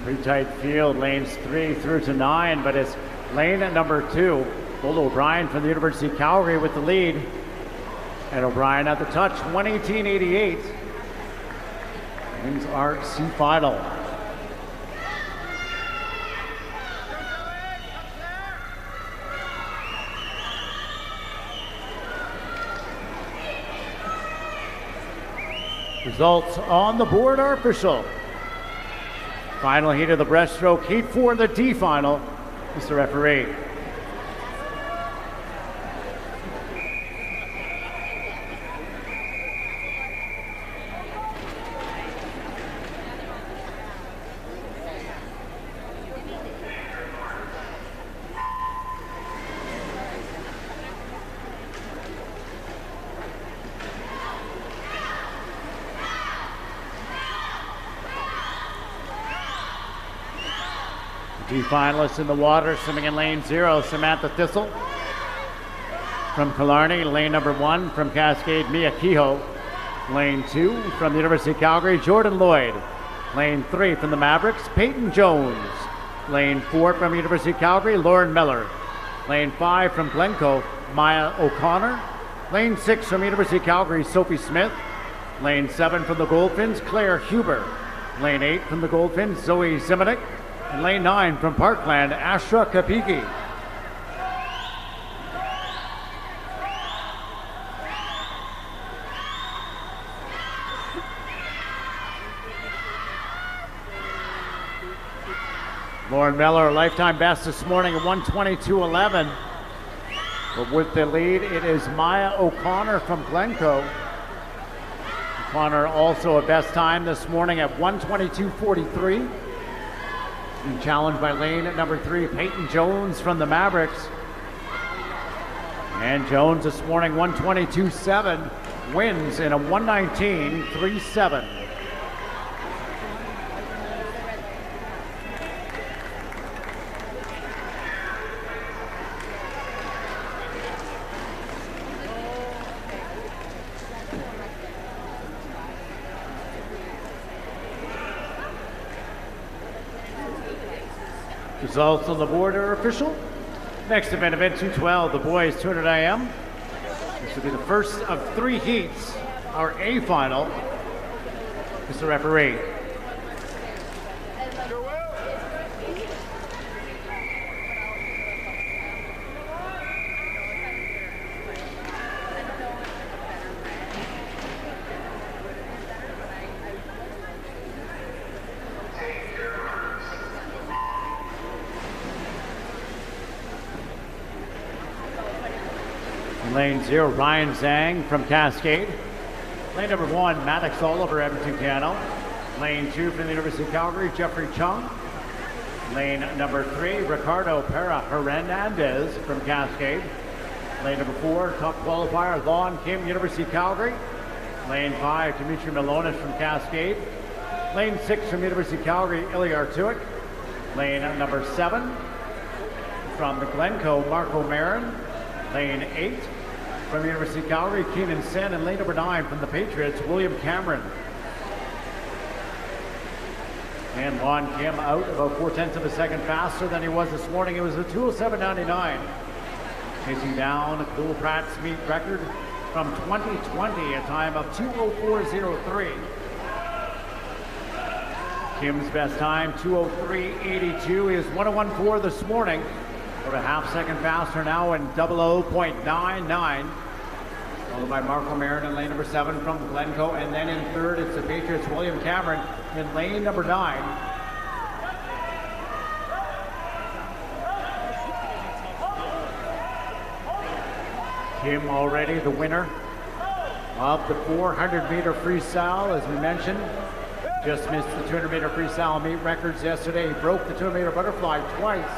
Pretty tight field, lanes 3 through to 9, but it's lane at number 2, Lola O'Brien from the University of Calgary with the lead. And O'Brien at the touch, 1:18.88. Wins our C final. Results on the board are official. Final heat of the breaststroke, heat 4, the D final. Mr. Referee. Two finalists in the water, swimming in lane 0, Samantha Thistle from Killarney. Lane number 1 from Cascade, Mia Kehoe. Lane 2 from the University of Calgary, Jordan Lloyd. Lane 3 from the Mavericks, Peyton Jones. Lane 4 from University of Calgary, Lauren Miller. Lane 5 from Glencoe, Maya O'Connor. Lane 6 from University of Calgary, Sophie Smith. Lane 7 from the Goldfinns, Claire Huber. Lane 8 from the Goldfinns, Zoe Ziminick. And lane 9 from Parkland, Ashra Kapiki. Lauren Miller, lifetime best this morning at 1:22.11. But with the lead, it is Maya O'Connor from Glencoe. O'Connor also a best time this morning at 1:22.43. Being challenged by lane at number 3, Peyton Jones from the Mavericks. And Jones this morning, 1:22.7, wins in a 1:19.37. Results on the board are official. Next event 212, the boys 200 IM. This will be the first of 3 heats, our A final. Mr. Referee. Lane 0, Ryan Zhang from Cascade. Lane number 1, Maddox Oliver, Edmonton Piano. Lane 2 from the University of Calgary, Jeffrey Chung. Lane number 3, Ricardo Pera Hernandez from Cascade. Lane number 4, top qualifier, Lon Kim, University of Calgary. Lane 5, Dimitri Milonis from Cascade. Lane 6 from University of Calgary, Ilya Artuik. Lane number 7 from the Glencoe, Marco Marin. Lane 8 from the University of Calgary, Keenan Sen. And lane number 9 from the Patriots, William Cameron. And Lon Kim out about 4/10 of a second faster than he was this morning. It was a 2:07.99. Chasing down Cool Pratt's meet record from 2020, a time of 2:04.03. Kim's best time, 2:03.82. He is 1:01.4 this morning. About a half second faster now in 00.99. Followed by Marco Marin in lane number 7 from Glencoe. And then in third, it's the Patriots' William Cameron in lane number 9. Kim already the winner of the 400-meter freestyle, as we mentioned. Just missed the 200-meter freestyle meet records yesterday. He broke the 200-meter butterfly twice.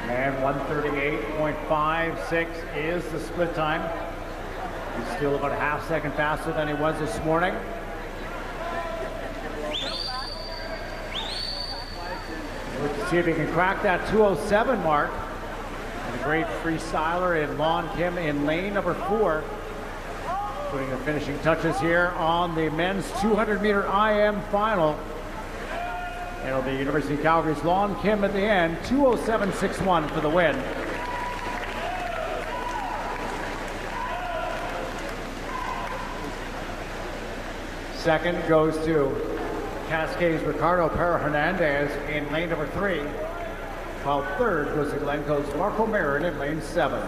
And 1:38.56 is the split time. He's still about a half second faster than he was this morning. Let's see if he can crack that 2:07 mark. And a great freestyler in Lon Kim in lane number 4. Putting the finishing touches here on the men's 200-meter IM final. It'll be University of Calgary's Lon Kim at the end, 2:07.61 for the win. Second goes to Cascade's Ricardo Pera Hernandez in lane number 3. while third goes to Glencoe's Marco Marin in lane 7.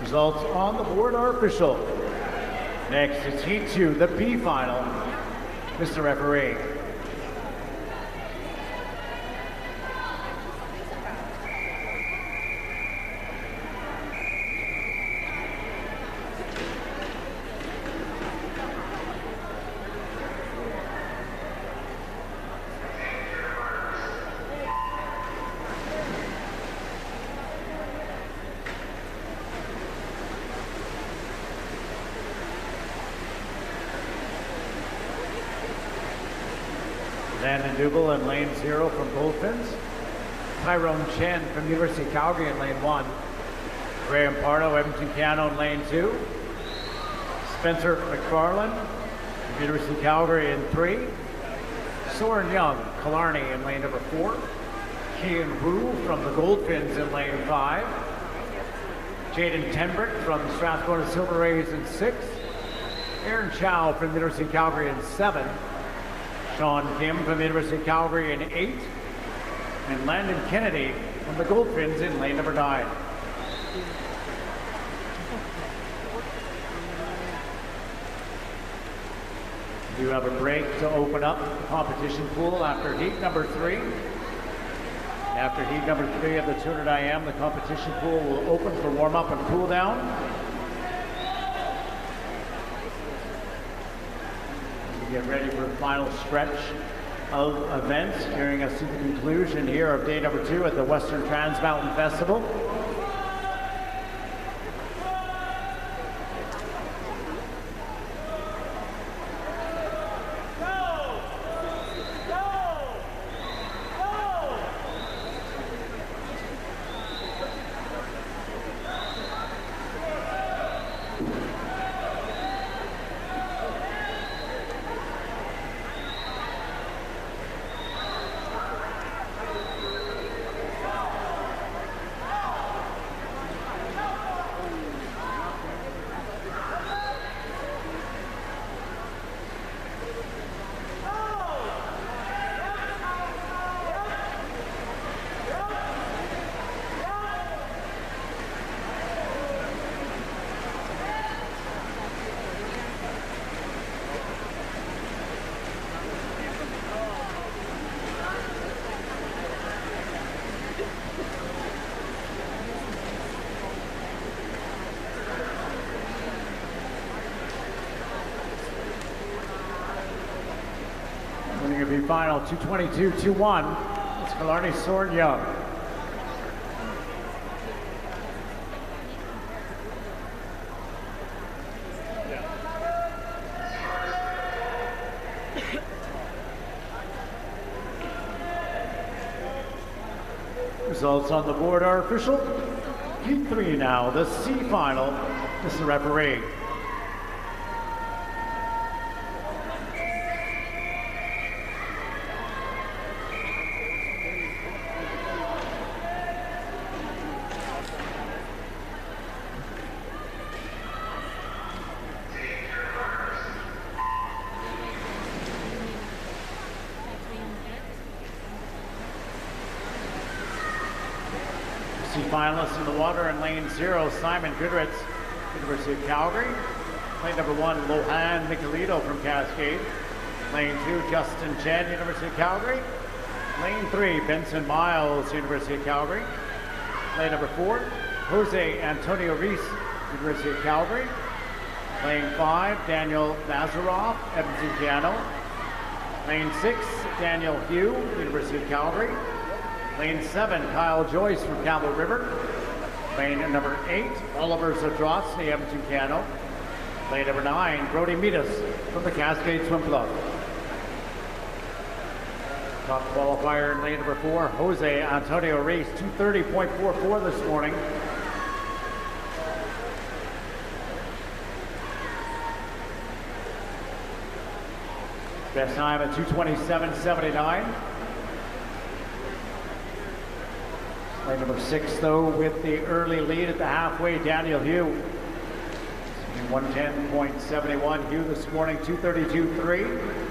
Results on the board are official. Next is Heat 2, the B final. Mr. Referee. Landon Dugal in lane 0 from Goldfinns. Tyrone Chen from University of Calgary in lane 1. Graham Pardo, Edmonton Cano in lane 2. Spencer McFarland from University of Calgary in 3. Soren Young, Killarney in lane number 4. Kian Wu from the Goldfinns in lane 5. Jaden Tenbrick from Strathcona Silver Rays in 6. Aaron Chow from the University of Calgary in 7. Sean Kim from the University of Calgary in 8. And Landon Kennedy from the Goldfinns in lane number 9. We do have a break to open up the competition pool after heat number 3. After heat number 3 of the 200 IM, the competition pool will open for warm-up and cool down. Get ready for the final stretch of events, carrying us to the conclusion here of day number 2 at the Western Transmountain Festival. Final 222-2-1. It's Killarney Soren Young. Results on the board are official. Heat 3 now, the C final. Mr. Referee. Finalists in the water in lane 0, Simon Goodritz, University of Calgary. Lane number 1, Lohan Michelito from Cascade. Lane 2, Justin Chen, University of Calgary. Lane 3, Benson Miles, University of Calgary. Lane number 4, Jose Antonio Reese, University of Calgary. Lane 5, Daniel Nazaroff, Edmonton Piano. Lane 6, Daniel Hugh, University of Calgary. Lane 7, Kyle Joyce from Campbell River. Lane number 8, Oliver Zadrosny, Edmonton Piano. Lane number 9, Brody Mitas from the Cascade Swim Club. Top qualifier in lane number 4, Jose Antonio Reese, 230.44 this morning. Best time at 2:27.79. Lane number 6, though, with the early lead at the halfway, Daniel Hugh. 110.71. Hugh this morning, 232.3.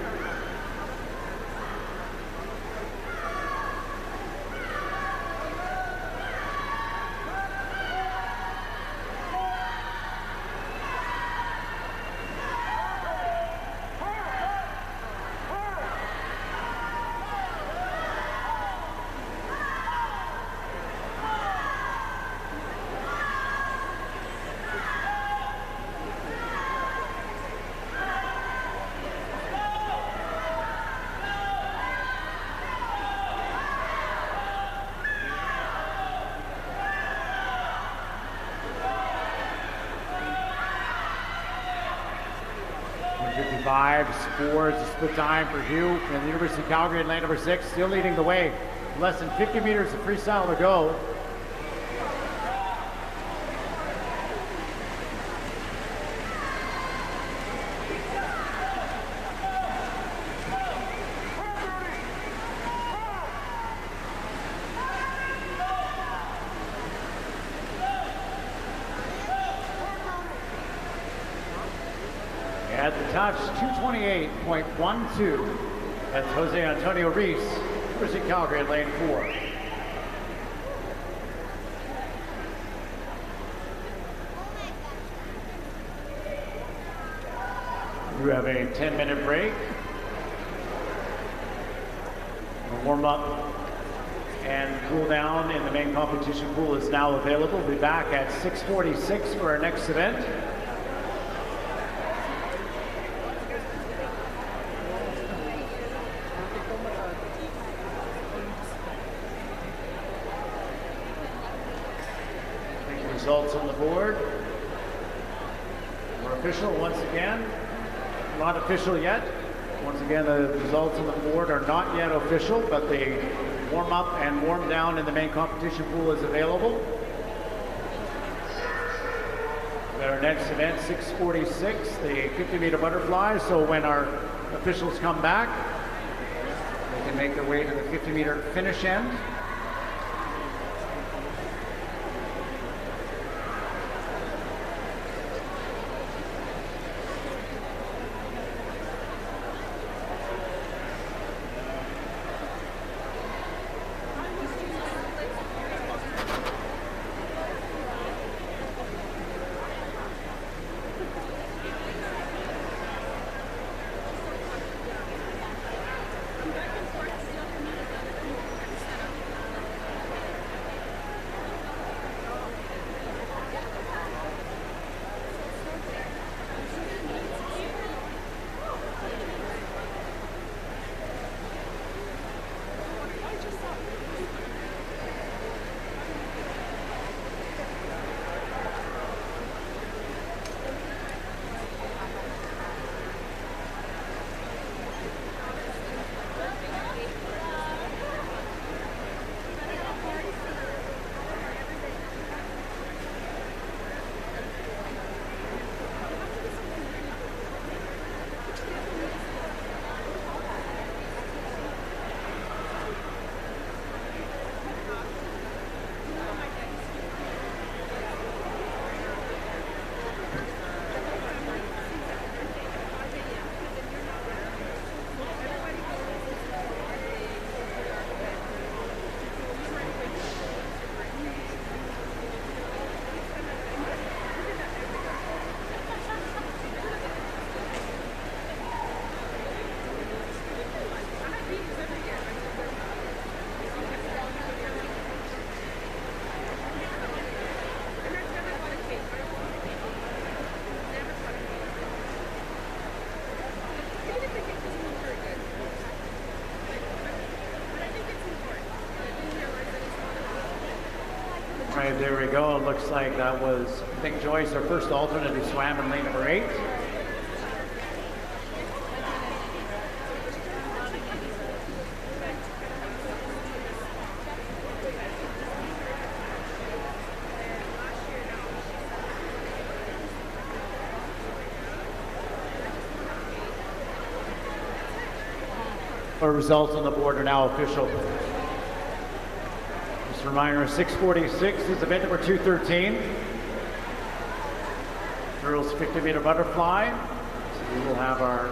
Scores a split time for Hugh and the University of Calgary in lane number 6, still leading the way. Less than 50 meters of freestyle to go. At the touch, 228.12. That's Jose Antonio Reese, University of Calgary in lane 4. We have a 10-minute break. A warm-up and cool down in the main competition pool is now available. We'll be back at 6:46 for our next event. Results on the board. We're official once again. Not official yet. Once again, the results on the board are not yet official, but the warm up and warm down in the main competition pool is available. Our next event, 6:46, the 50-meter butterfly. So when our officials come back, they can make their way to the 50-meter finish end. Right, there we go. It looks like that was Nick Joyce, our first alternate, who swam in lane number 8. Our results on the board are now official. Just a reminder, 646 is event number 213. Girls 50-meter butterfly. So we will have our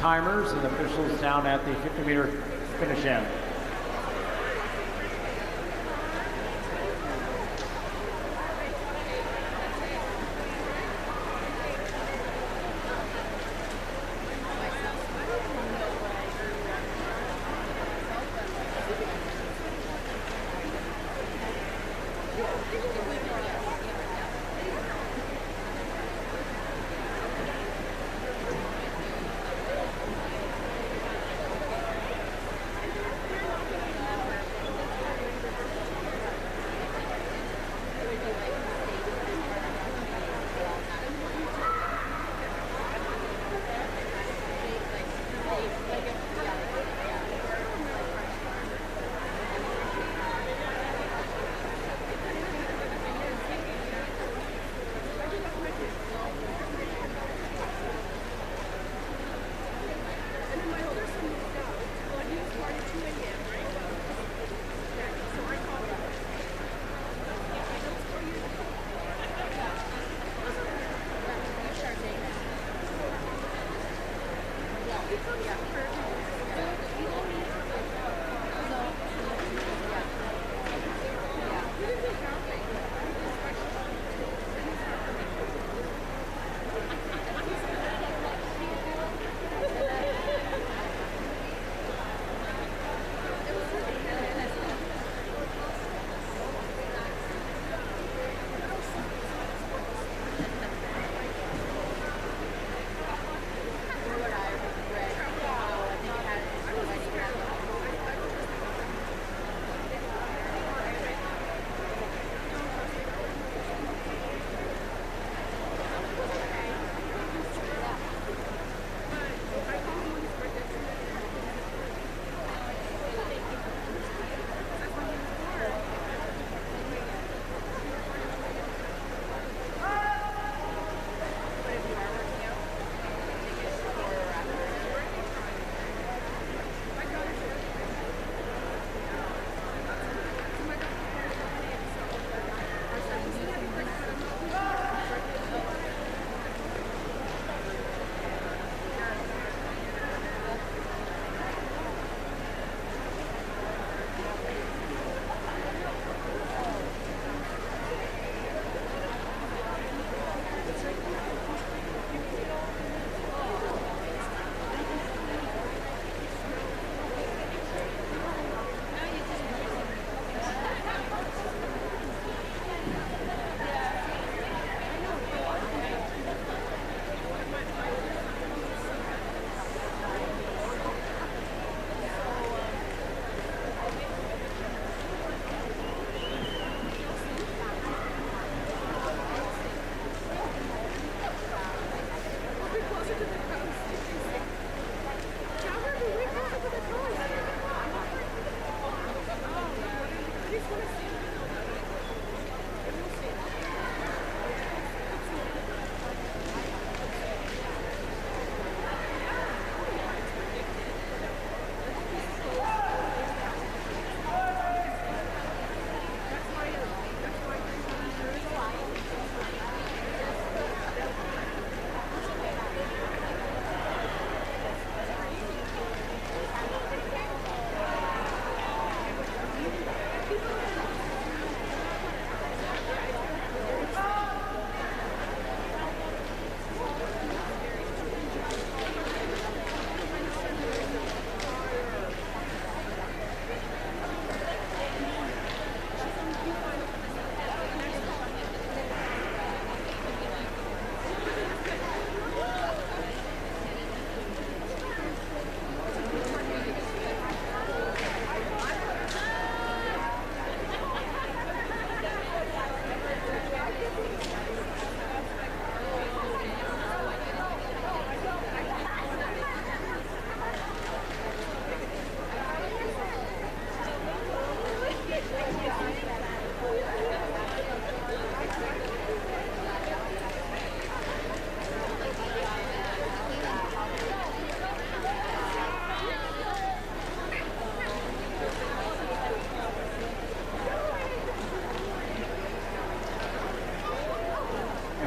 timers and officials down at the 50-meter finish end.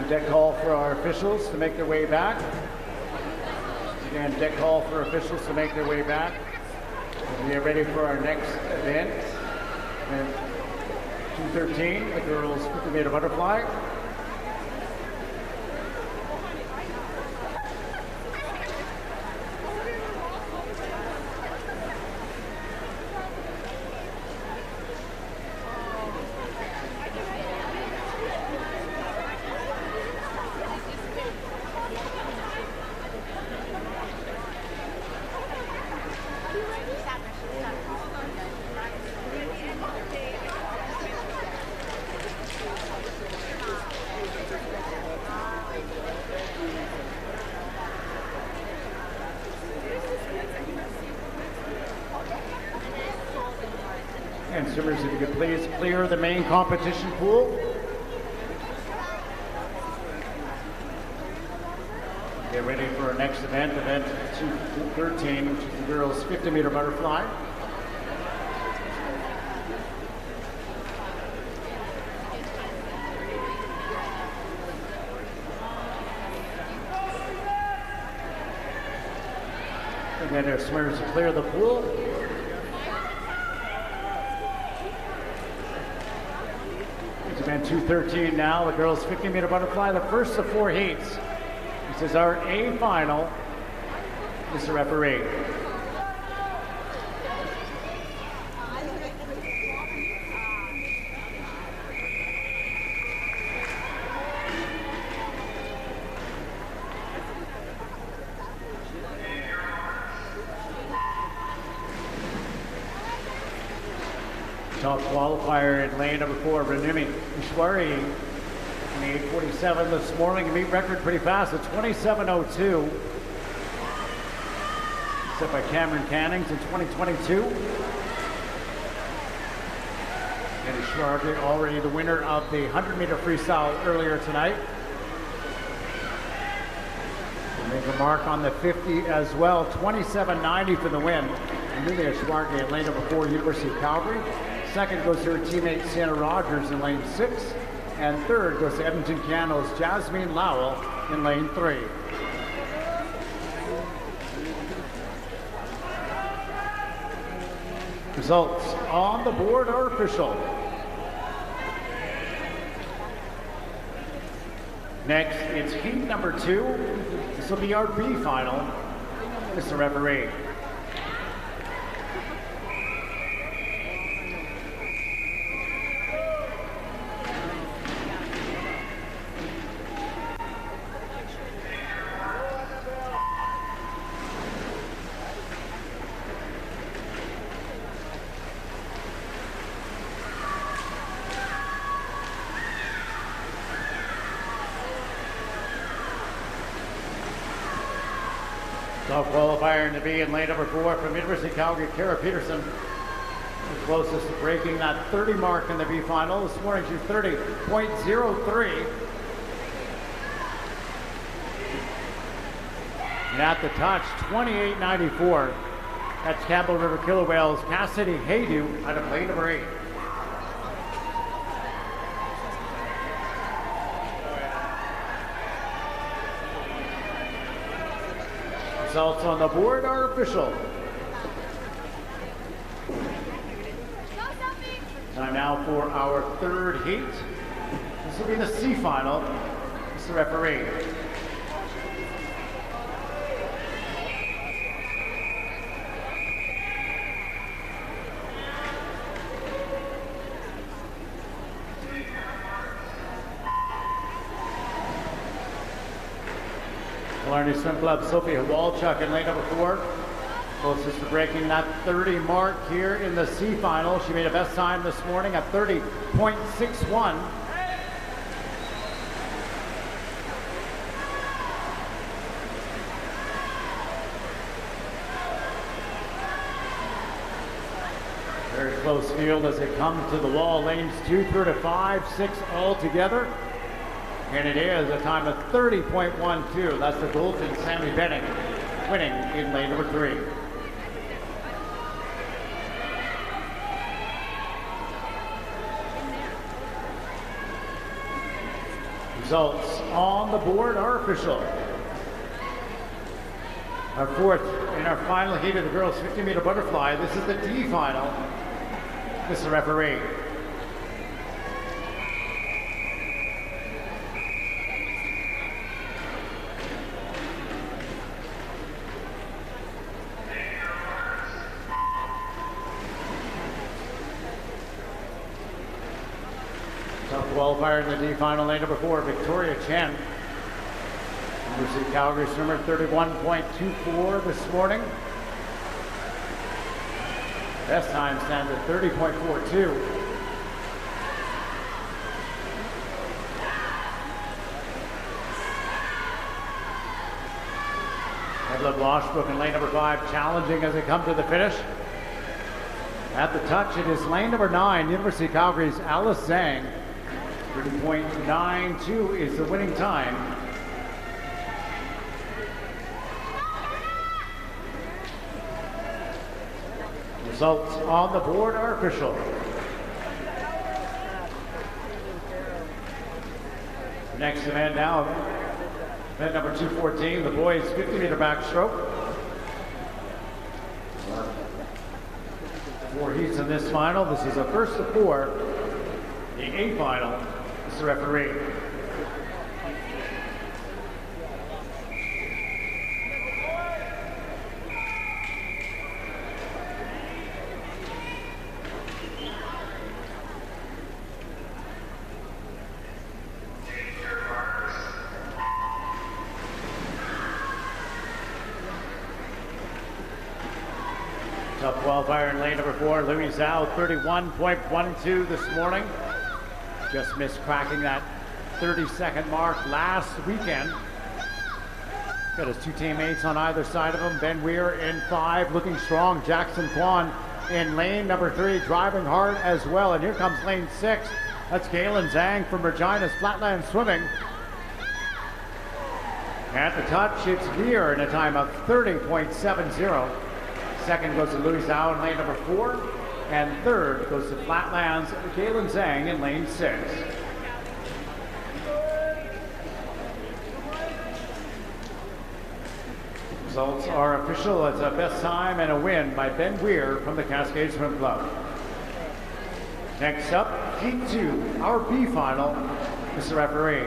deck call for our officials to make their way back. Again, deck call for officials to make their way back. We are ready for our next event. And 213, the girls 50-meter butterfly. And swimmers, if you could please clear the main competition pool. Get ready for our next event, event 213, which is the girls 50-meter butterfly. And then our swimmers to clear the pool. It's event 213 now, the girls 50-meter butterfly, the first of 4 heats. This is our A final, Mr. Referee. Top qualifier in lane number 4, Renumi Ishwari, in the 8:47 this morning. A meet record pretty fast at 27:02. Set by Cameron Cannings in 2022. And Ishwari already the winner of the 100-meter freestyle earlier tonight. We'll make a mark on the 50 as well. 27:90 for the win. Renumi Ishwari in lane number 4, University of Calgary. Second goes to her teammate Sienna Rogers in lane 6. And third goes to Edmonton Cano's Jasmine Lowell in lane 3. Results on the board are official. Next, it's heat number 2. This will be our B final. Mr. Referee. Top qualifier in the B in lane number 4 from University of Calgary, Kara Peterson. The closest to breaking that 30 mark in the B final. This morning she's 30.03. And at the touch, 28.94. That's Campbell River Killer Whales, Cassidy Haydu out of lane number 8. Results on the board are official. Time now for our third heat. This will be the C final. Mr. Referee. Killarney Swim Club, Sophia Walchuk in lane number 4. Closest to breaking that 30 mark here in the C final. She made a best time this morning at 30.61. Very close field as they come to the wall. Lanes 2 through to 5, 6 all together. And it is a time of 30.12. That's the Golden Sammy Benning winning in lane number 3. Results on the board are official. Our fourth in our final heat of the girls 50-meter butterfly. This is the D final. Mr. Referee. Top qualifier in the D final, lane number 4, Victoria Chen. University of Calgary's number 31.24 this morning. Best time stands at 30.42. Edla Washbrook in lane number 5, challenging as they come to the finish. At the touch, it is lane number 9, University of Calgary's Alice Zhang. 30.92 is the winning time. Results on the board are official. Next event now, event number 214, the boys 50-meter backstroke. 4 heats in this final. This is a first of 4. The A final is the referee. Top qualifier in lane number 4, Louis Zhao, 31.12 this morning. Just missed cracking that 30-second mark last weekend. Got his 2 teammates on either side of him. Ben Weir in 5, looking strong. Jackson Kwan in lane number 3, driving hard as well. And here comes lane 6. That's Galen Zhang from Regina's Flatland Swimming. At the touch, it's Weir in a time of 30.70. Second goes to Louis Zhao in lane number 4. And third goes to Flatlands, Galen Zhang in lane 6. Results are official. It's a best time and a win by Ben Weir from the Cascade Swim Club. Next up, Heat 2, our B final, Mr. Referee.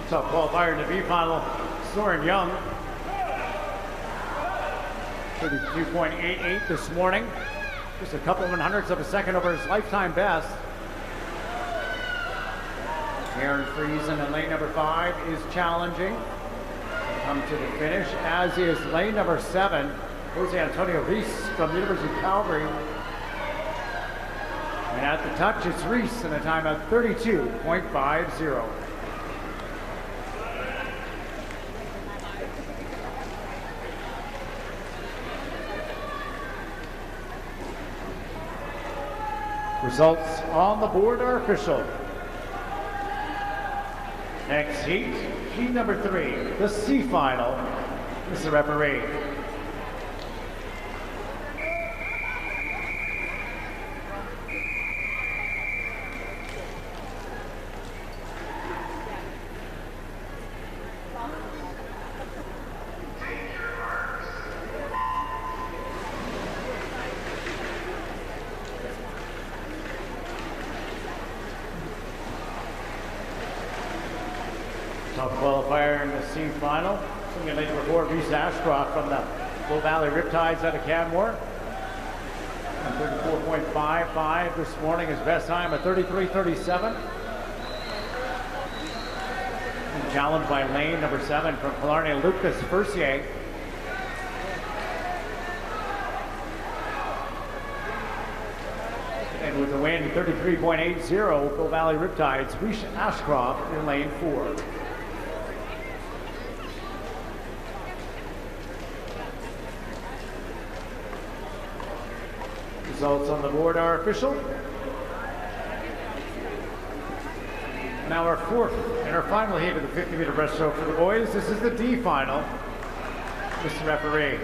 Top qualifier in the B final, Soren Young. 32.88 this morning. Just a couple of 100ths of a second over his lifetime best. Aaron Friesen in lane number 5 is challenging. Come to the finish, as is lane number 7, Jose Antonio Reese from the University of Calgary. And at the touch, it's Reese in a time of 32.50. Results on the board are official. Next heat, heat number 3, the C final, Mr. Referee. Top qualifier in the C final. Simulated before Reese Ashcroft from the Low Valley Riptides out of Canmore. And 34.55 this morning, his best time at 33.37. And challenged by lane number 7 from Killarney, Lucas Fersier. And with the win, 33.80, Low Valley Riptides, Reese Ashcroft in lane 4. Results on the board are official. Now our fourth and our final heat of the 50-meter breaststroke for the boys. This is the D final. Mr. Referee.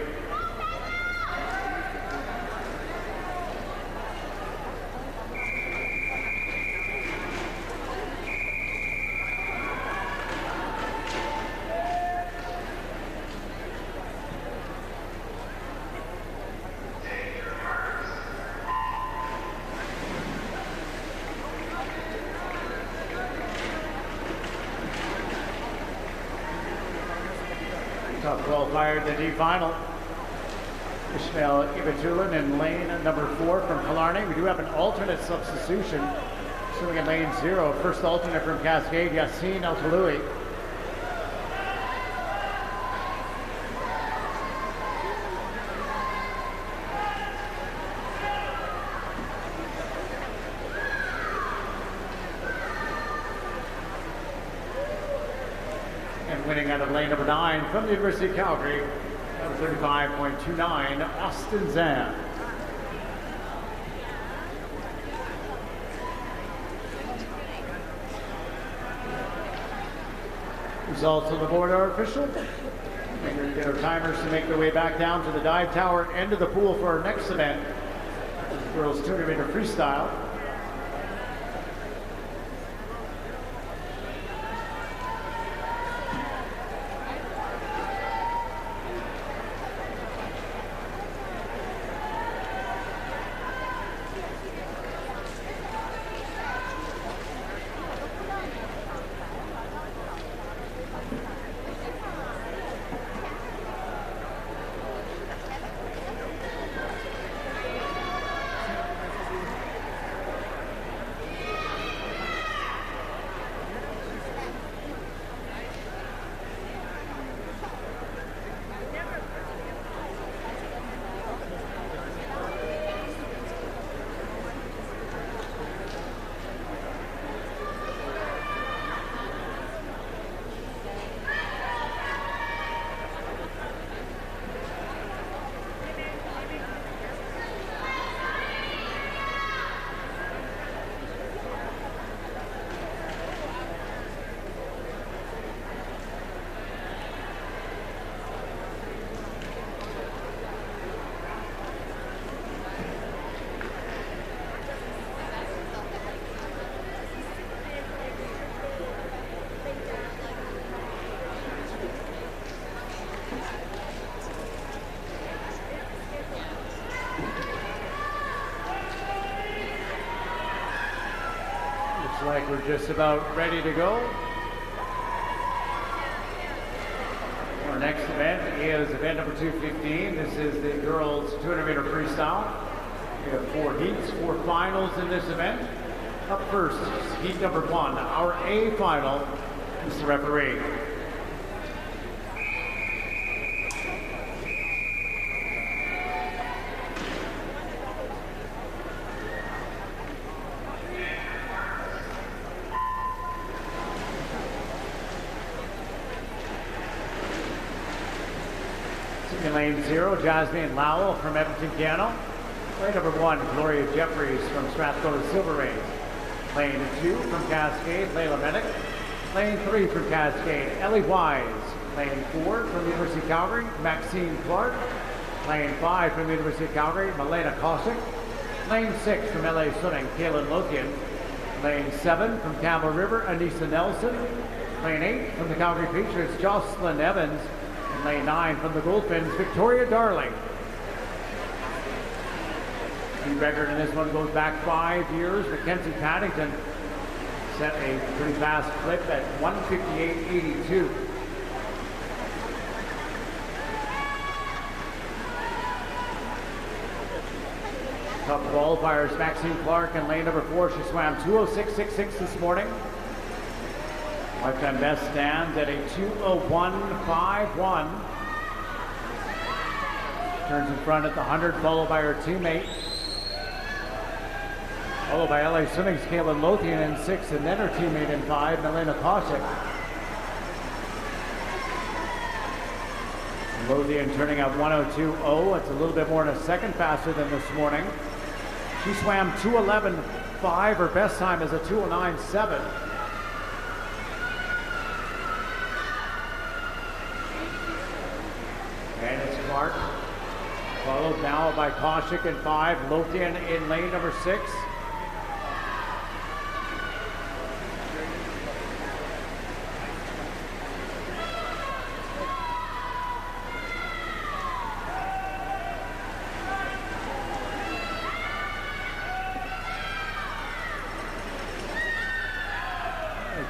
Top qualifier, the D final. Ishmael Ibatulin in lane number 4 from Killarney. We do have an alternate substitution. Swimming in lane 0. First alternate from Cascade, Yassine Altaloui. And winning out of lane number 9 from the University of Calgary, number 35.29, Austin Zan. Results on the board are official. We're going to get our timers to make their way back down to the dive tower end of the pool for our next event. Girls 200-meter freestyle. Like we're just about ready to go. Our next event is event number 215. This is the girls 200-meter freestyle. We have 4 heats, 4 finals in this event. Up first, heat number 1, our A final. Mr. Referee. In lane 0, Jasmine Lowell from Edmonton Piano. Lane number 1, Gloria Jeffries from Strathcona Silver Rays. Lane 2 from Cascade, Layla Medic. Lane 3 from Cascade, Ellie Wise. Lane 4 from the University of Calgary, Maxine Clark. Lane 5 from the University of Calgary, Milena Kosick. Lane 6 from LA Swimming, Kaylin Lokian. Lane 7 from Campbell River, Anissa Nelson. Lane 8 from the Calgary Patriots, Jocelyn Evans. Lane 9 from the Goldfinns, Victoria Darling. The record in this one goes back 5 years. Mackenzie Paddington set a pretty fast clip at 1:58.82. Top qualifiers, Maxine Clark in lane number 4. She swam 2:06.66 this morning. Lifetime best stands at a 2:01.51. Turns in front at the 100, followed by her teammate. Followed by LA Swimming's Kaylin Lothian in 6, and then her teammate in 5, Milena Kosick. Lothian turning out 1:02.0. It's a little bit more than a second faster than this morning. She swam 2:11.5. Her best time is a 2:09.7. And it's Clark, followed now by Koshik in 5, Lokian in lane number 6.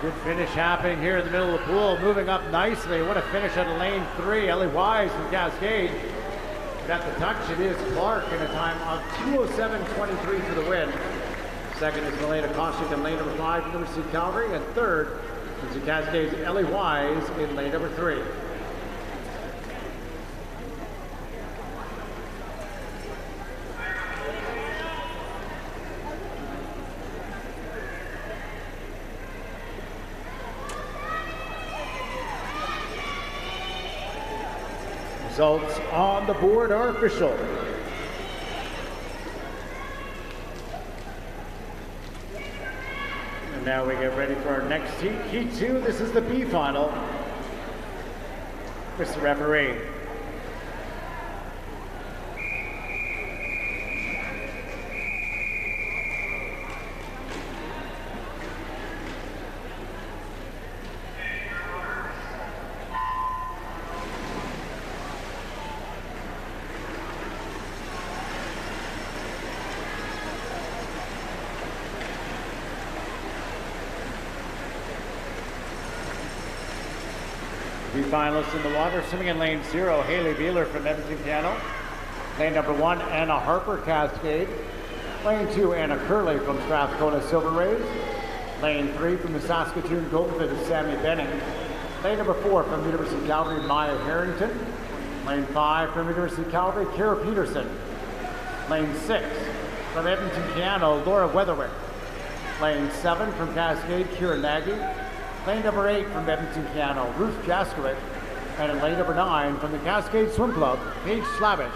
Good finish happening here in the middle of the pool, moving up nicely. What a finish out of lane 3. Ellie Wise from Cascade. Got the touch. It is Clark in a time of 2:07.23 for the win. Second is Milena Koshik in lane number 5, University of Calgary. And third is the Cascade's Ellie Wise in lane number 3. Results on the board are official. And now we get ready for our next heat, Heat 2. This is the B final. Mr. Referee. The finalists in the water, swimming in lane 0, Haley Beeler from Edmonton Piano. Lane number 1, Anna Harper, Cascade. Lane 2, Anna Curley from Strathcona Silver Rays. Lane 3 from the Saskatoon Golden is Sammy Benning. Lane number 4 from University of Calgary, Maya Harrington. Lane 5 from University of Calgary, Kara Peterson. Lane 6 from Edmonton Piano, Laura Weatherwick. Lane 7 from Cascade, Kira Nagy. Lane number 8 from Edmonton Piano, Ruth Jaskowicz. And in lane number 9 from the Cascade Swim Club, Paige Slavish.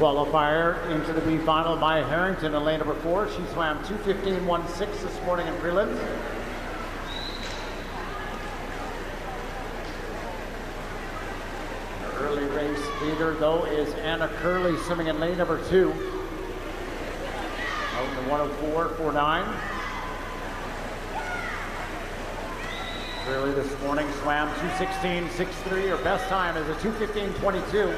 Qualifier into the B final, Maya Harrington in lane number 4. She swam 2:15.16 this morning in prelims. Her early race leader, though, is Anna Curley swimming in lane number 2. Out in the 1:04.49. Curley this morning swam 2:16.63. Her best time is a 2:15.22.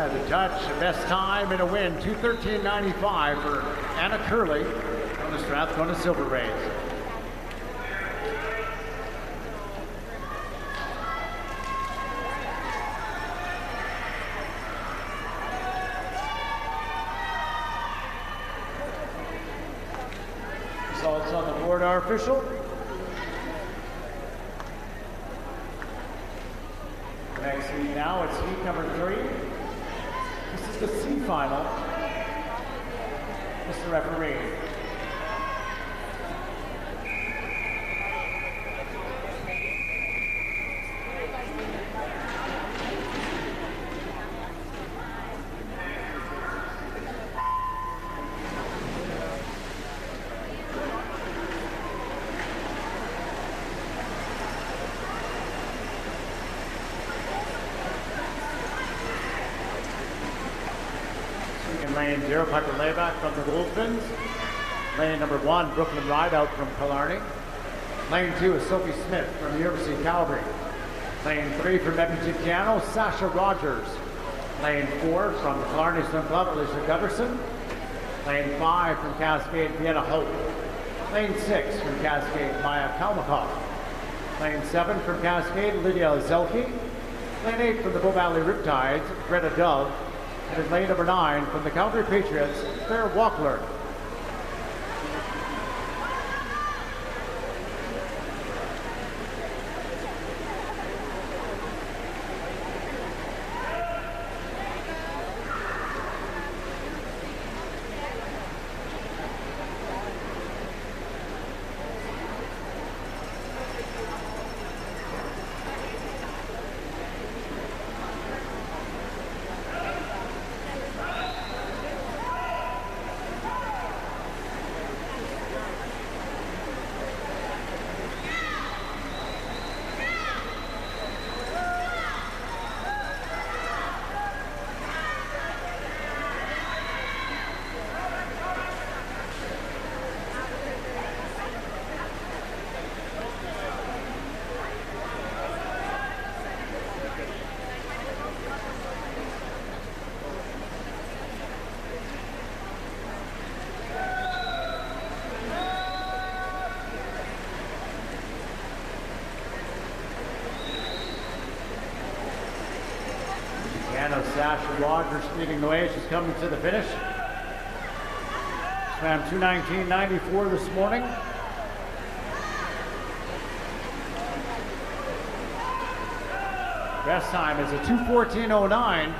The touch, the best time in a win, 2:13.95 for Anna Curley from the Strathcona Silver Rays. Results on the board are official. Next heat now, it's heat number 3. This is the C final. Mr. Referee. Lane 0, Piper Layback from the Goldfinns. Lane number 1, Brooklyn Rideout from Killarney. Lane 2 is Sophie Smith from the University of Calgary. Lane 3 from Edmonton Piano, Sasha Rogers. Lane 4 from the Killarney Swim Club, Alicia Gunderson. Lane 5 from Cascade, Vienna Hope. Lane 6 from Cascade, Maya Kalmakoff. Lane 7 from Cascade, Lydia Zelke. Lane 8 from the Bow Valley Riptides, Greta Dove. And in lane number 9 from the Calgary Patriots, Claire Walkler. Sasha Rogers leading the way. She's coming to the finish. Swam 2:19.94 this morning. Best time is a 2:14.09,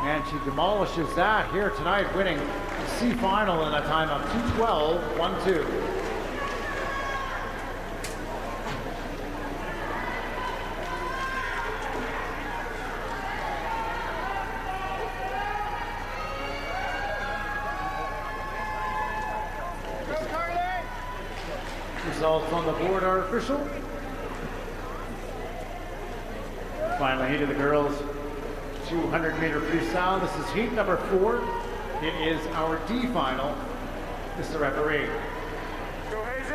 and she demolishes that here tonight, winning the C final in a time of 2:12.12. Results on the board are official. Final heat of the girls 200-meter freestyle. This is heat number 4. It is our D final. Mr. Referee. Go Hazy!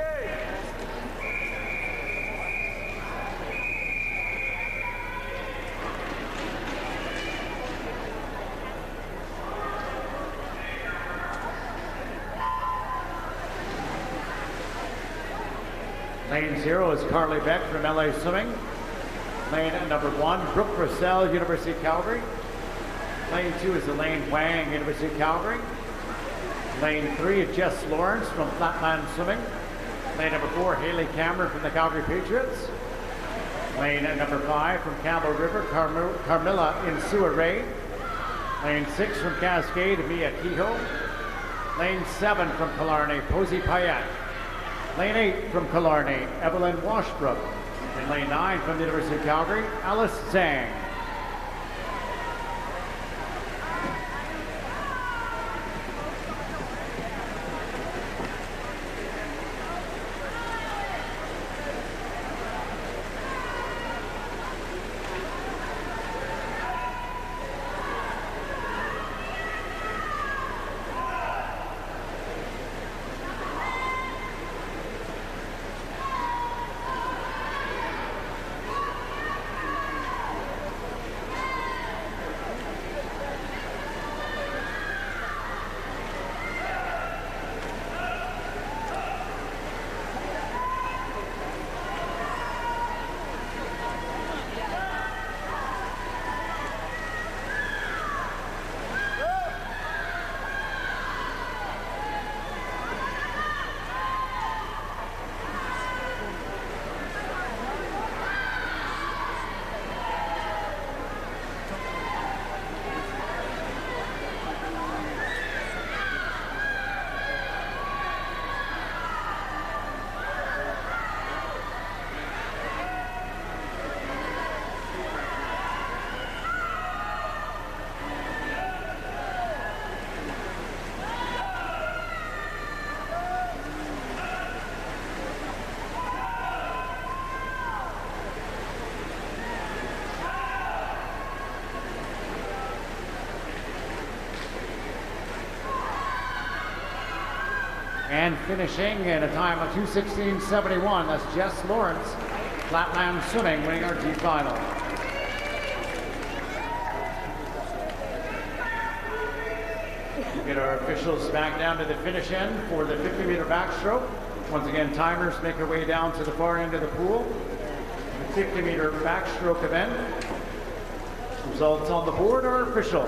Lane 0 is Carly Beck from LA Swimming. Lane number 1, Brooke Russell, University of Calgary. Lane 2 is Elaine Wang, University of Calgary. Lane 3 is Jess Lawrence from Flatland Swimming. Lane number 4, Haley Cameron from the Calgary Patriots. Lane number 5 from Campbell River, Carmilla Insua Ray. Lane 6 from Cascade, Mia Kehoe. Lane 7 from Killarney, Posey Payette. Lane 8 from Killarney, Evelyn Washbrook. And lane 9 from the University of Calgary, Alice Zhang. And finishing in a time of 2:16.71, that's Jess Lawrence, Flatland Swimming, winning our G final. We'll get our officials back down to the finish end for the 50-meter backstroke. Once again, timers make their way down to the far end of the pool. The 50-meter backstroke event. Results on the board are official.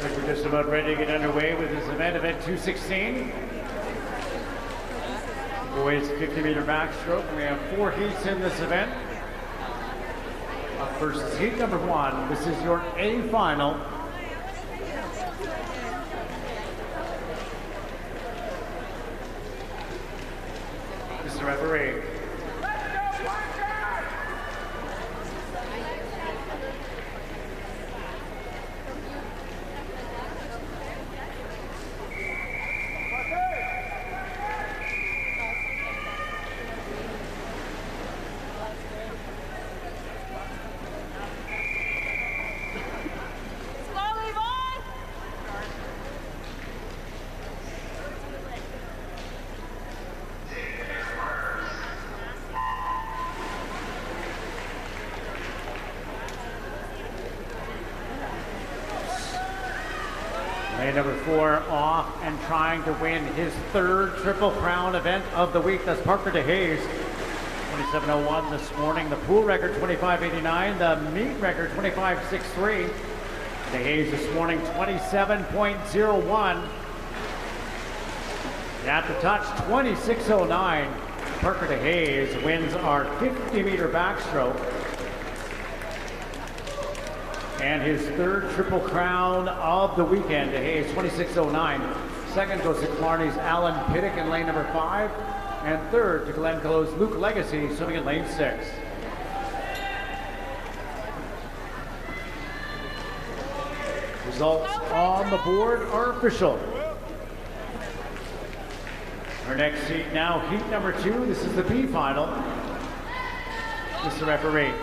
We're just about ready to get underway with this event 216. Boys 50-meter backstroke. We have 4 heats in this event. Up first is heat number 1. This is your A final. Mr. Referee. Lane number 4 off and trying to win his 3rd Triple Crown event of the week. That's Parker DeHaze, 27:01 this morning. The pool record 25:89, the meet record 25:63. DeHaze this morning 27.01. At the touch 26:09. Parker DeHaze wins our 50-meter backstroke. And his 3rd Triple Crown of the weekend. DeHaze 26:09. Second goes to Killarney's Alan Piddock in lane number 5. And 3rd to Glenclow's Luke Legacy, swimming in lane 6. Results on the board are official. Our next heat now, heat number 2. This is the B final. Mr. Referee.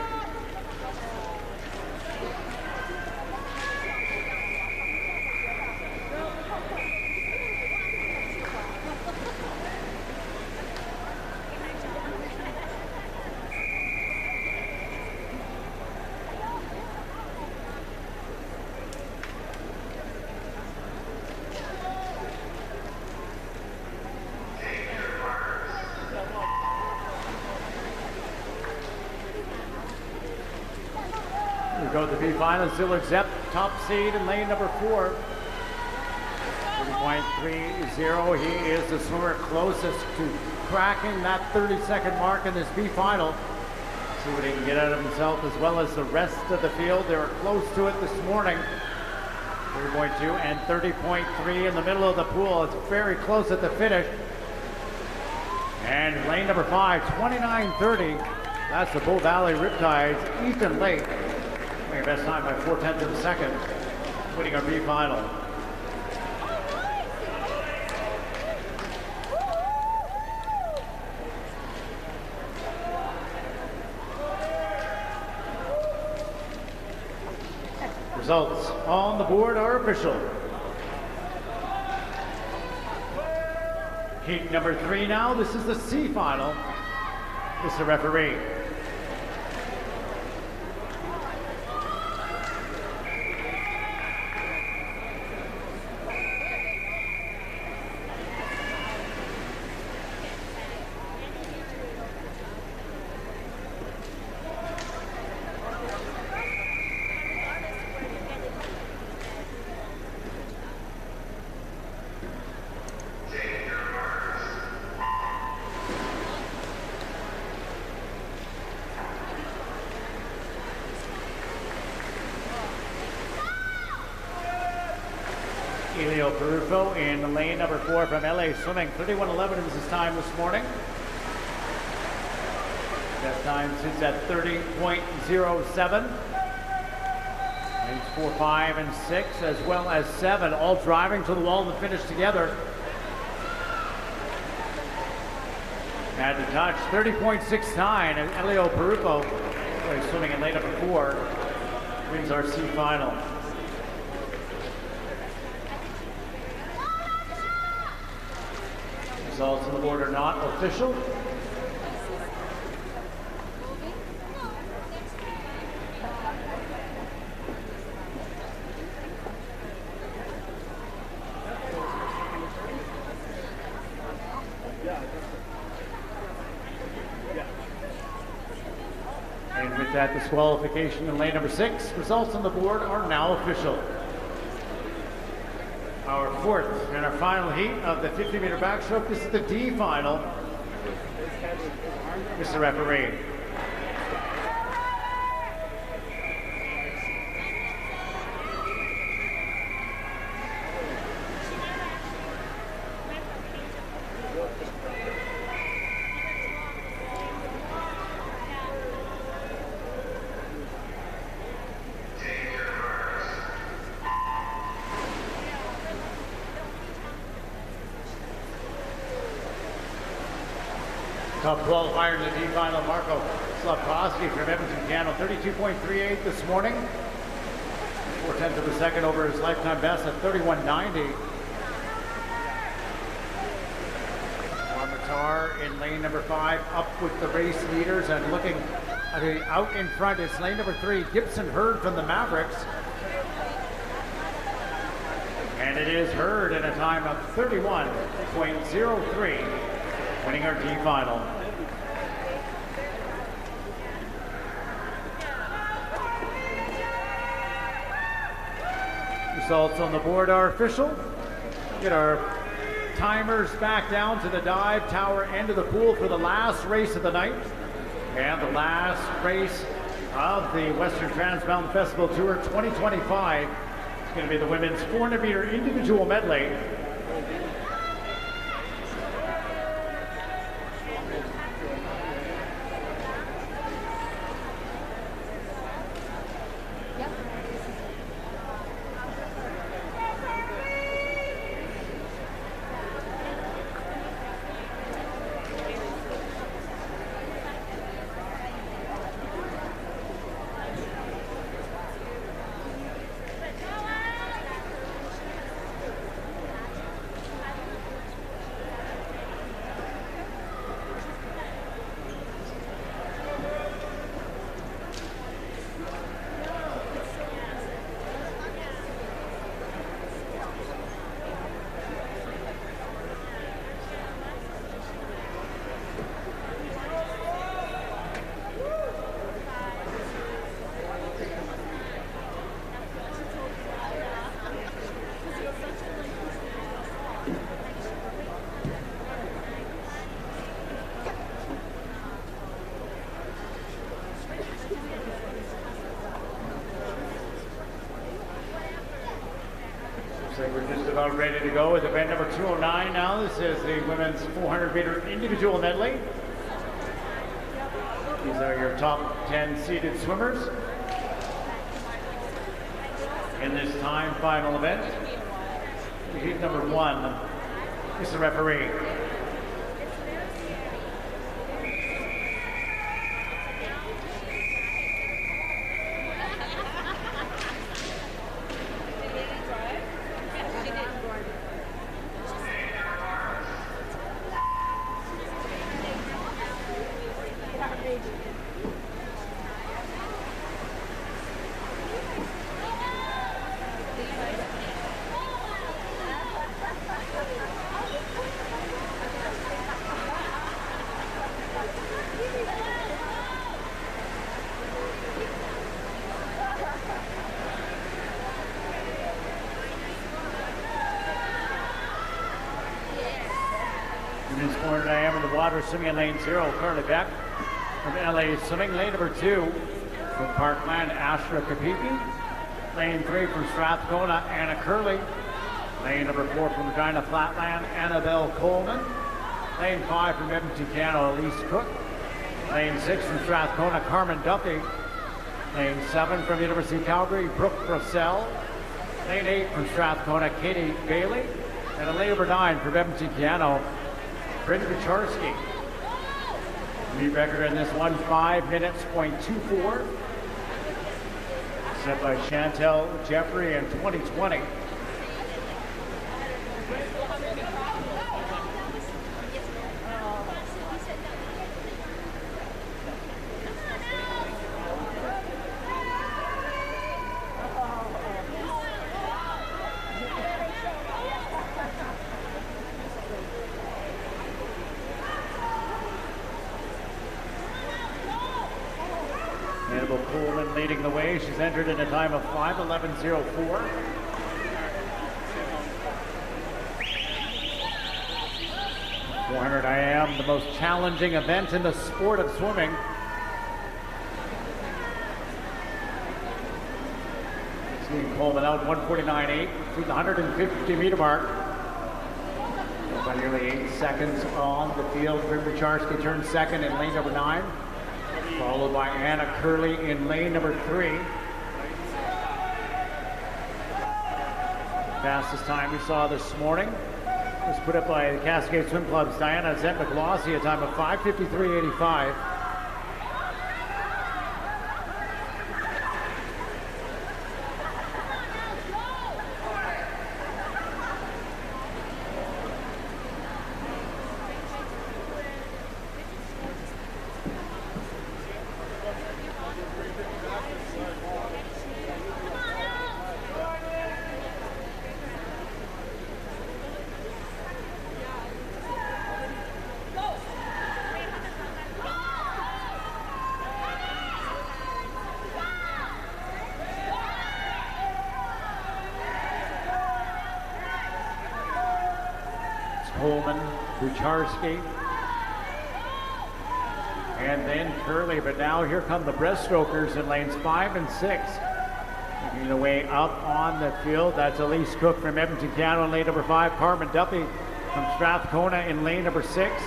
We go to the B final. Zillard Zepp, top seed in lane number 4. 30.30. He is the swimmer closest to cracking that 30-second mark in this B final. See what he can get out of himself as well as the rest of the field. They were close to it this morning. 30.2 and 30.3 in the middle of the pool. It's very close at the finish. And lane number 5, 29:30. That's the Bow Valley Riptides, Ethan Lake. Best time by 4/10 of a second, winning our B final. Results on the board are official. Heat number 3 now. This is the C final. Mr. Referee. In lane number 4 from LA Swimming. 31:11 was his time this morning. That time sits at 30.07. Lanes 4, 5, and 6, as well as 7, all driving to the wall to finish together. Had to touch 30.69, and Elio Perufo, swimming in lane number 4, wins our C final. Results on the board are not official. And with that disqualification in lane number 6, results on the board are now official. Our 4th and our final heat of the 50-meter backstroke. This is the D final. Mr. Referee. Top qualifier in the D final, Marco Slavkowski from Edmonton, Canada, 32.38 this morning. 4/10 of a second over his lifetime best at 31.90. Armitar in lane number 5, up with the race leaders and looking out in front. It's lane number 3, Gibson Hurd from the Mavericks. And it is Hurd in a time of 31.03. Winning our D final. Results on the board are official. Get our timers back down to the dive tower end of the pool for the last race of the night. And the last race of the Western Transmountain Festival Tour 2025 is going to be the women's 400-meter individual medley. We're just about ready to go with event number 209 now. This is the women's 400-meter individual medley. These are your top 10 seeded swimmers in this time final event. Heat number 1 is the referee. Women's 400 IM in the water, swimming in lane 0, Carly Beck from LA Swimming. Lane number 2 from Parkland, Ashra Kapipi. Lane 3 from Strathcona, Anna Curley. Lane number 4 from Regina Flatland, Annabelle Coleman. Lane 5 from Edmonton, Canada, Elise Cook. Lane 6 from Strathcona, Carmen Duffy. Lane 7 from University of Calgary, Brooke Russell. Lane 8 from Strathcona, Katie Bailey. And lane number 9 from Edmonton, Canada, Bryn Bucharski. Meet record in this one, 5 minutes, .24. Set by Chantel Jeffrey in 2020. Annabelle Coleman leading the way. She's entered in a time of 5:11.04. .400 IM, the most challenging event in the sport of swimming. Seeing Coleman out 1:49.8 through the 150-meter mark. By nearly 8 seconds on the field. Bryn Bucharski turns second in lane number 9. Followed by Anna Curley in lane number 3. Fastest time we saw this morning was put up by the Cascade Swim Club's Diana Zent-McGlossy, a time of 5:53.85. Coleman, Bucharski, and then Curley. But now here come the breaststrokers in lanes 5 and 6. Making their way up on the field. That's Elise Cook from Edmonton, Canada in lane number 5. Carmen Duffy from Strathcona in lane number 6.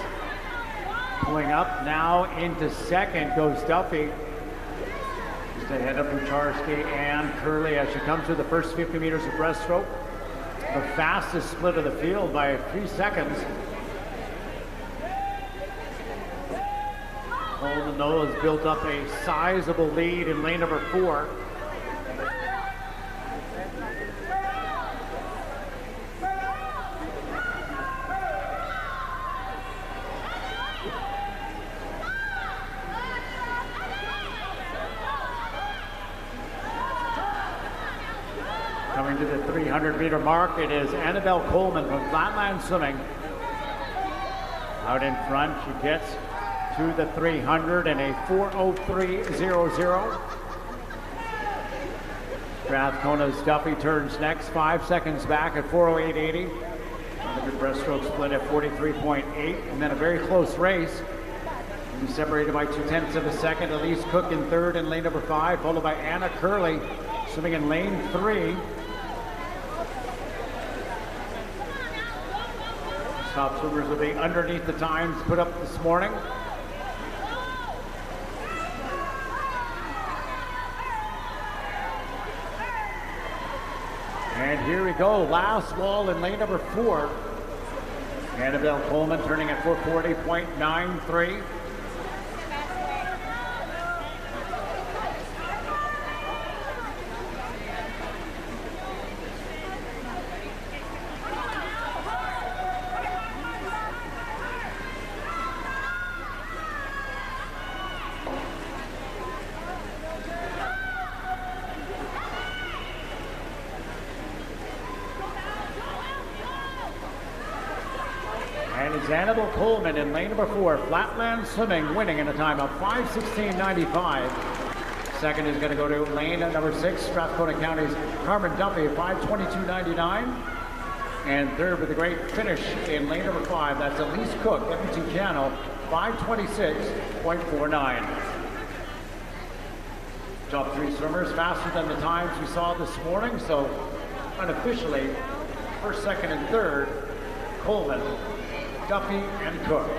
Pulling up now into second goes Duffy. Just ahead of Bucharski and Curley as she comes to the first 50 meters of breaststroke. The fastest split of the field by 3 seconds. Coleman, though, has built up a sizable lead in lane number 4. Coming to the 300-meter mark, it is Annabelle Coleman from Flatland Swimming. Out in front, she gets to the 300 in a 4:03.00. Strathcona's Duffy turns next, 5 seconds back at 4:08.80. 100 breaststroke split at 43.8, and then a very close race. Separated by 0.2 of a second. Elise Cook in third in lane number 5, followed by Anna Curley swimming in lane 3. Top swimmers will be underneath the times put up this morning. And here we go, last wall in lane number 4. Annabelle Coleman turning at 4:40.93. And it's Annabelle Coleman in lane number 4, Flatland Swimming, winning in a time of 5:16.95. Second is going to go to lane number 6, Strathcona County's Carmen Duffy, 5:22.99. And third with a great finish in lane number 5, that's Elise Cook, Edmonton Piano, 5:26.49. Top 3 swimmers faster than the times we saw this morning, so unofficially, first, second, and third, Coleman, Duffy, and Cook.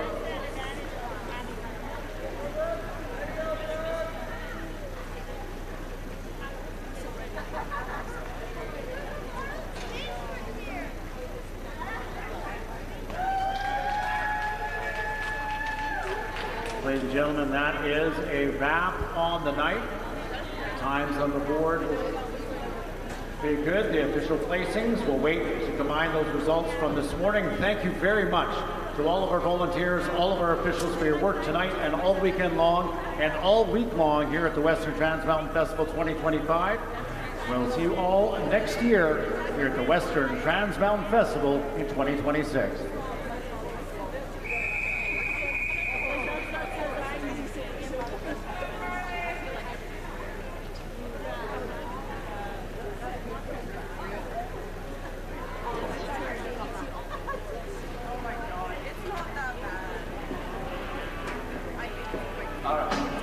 Ladies and gentlemen, that is a wrap on the night. Times on the board will be good. The official placings, we'll wait to combine those results from this morning. Thank you very much to all of our volunteers, all of our officials for your work tonight and all weekend long and all week long here at the Western Transmountain Festival 2025. We'll see you all next year here at the Western Transmountain Festival in 2026. All right.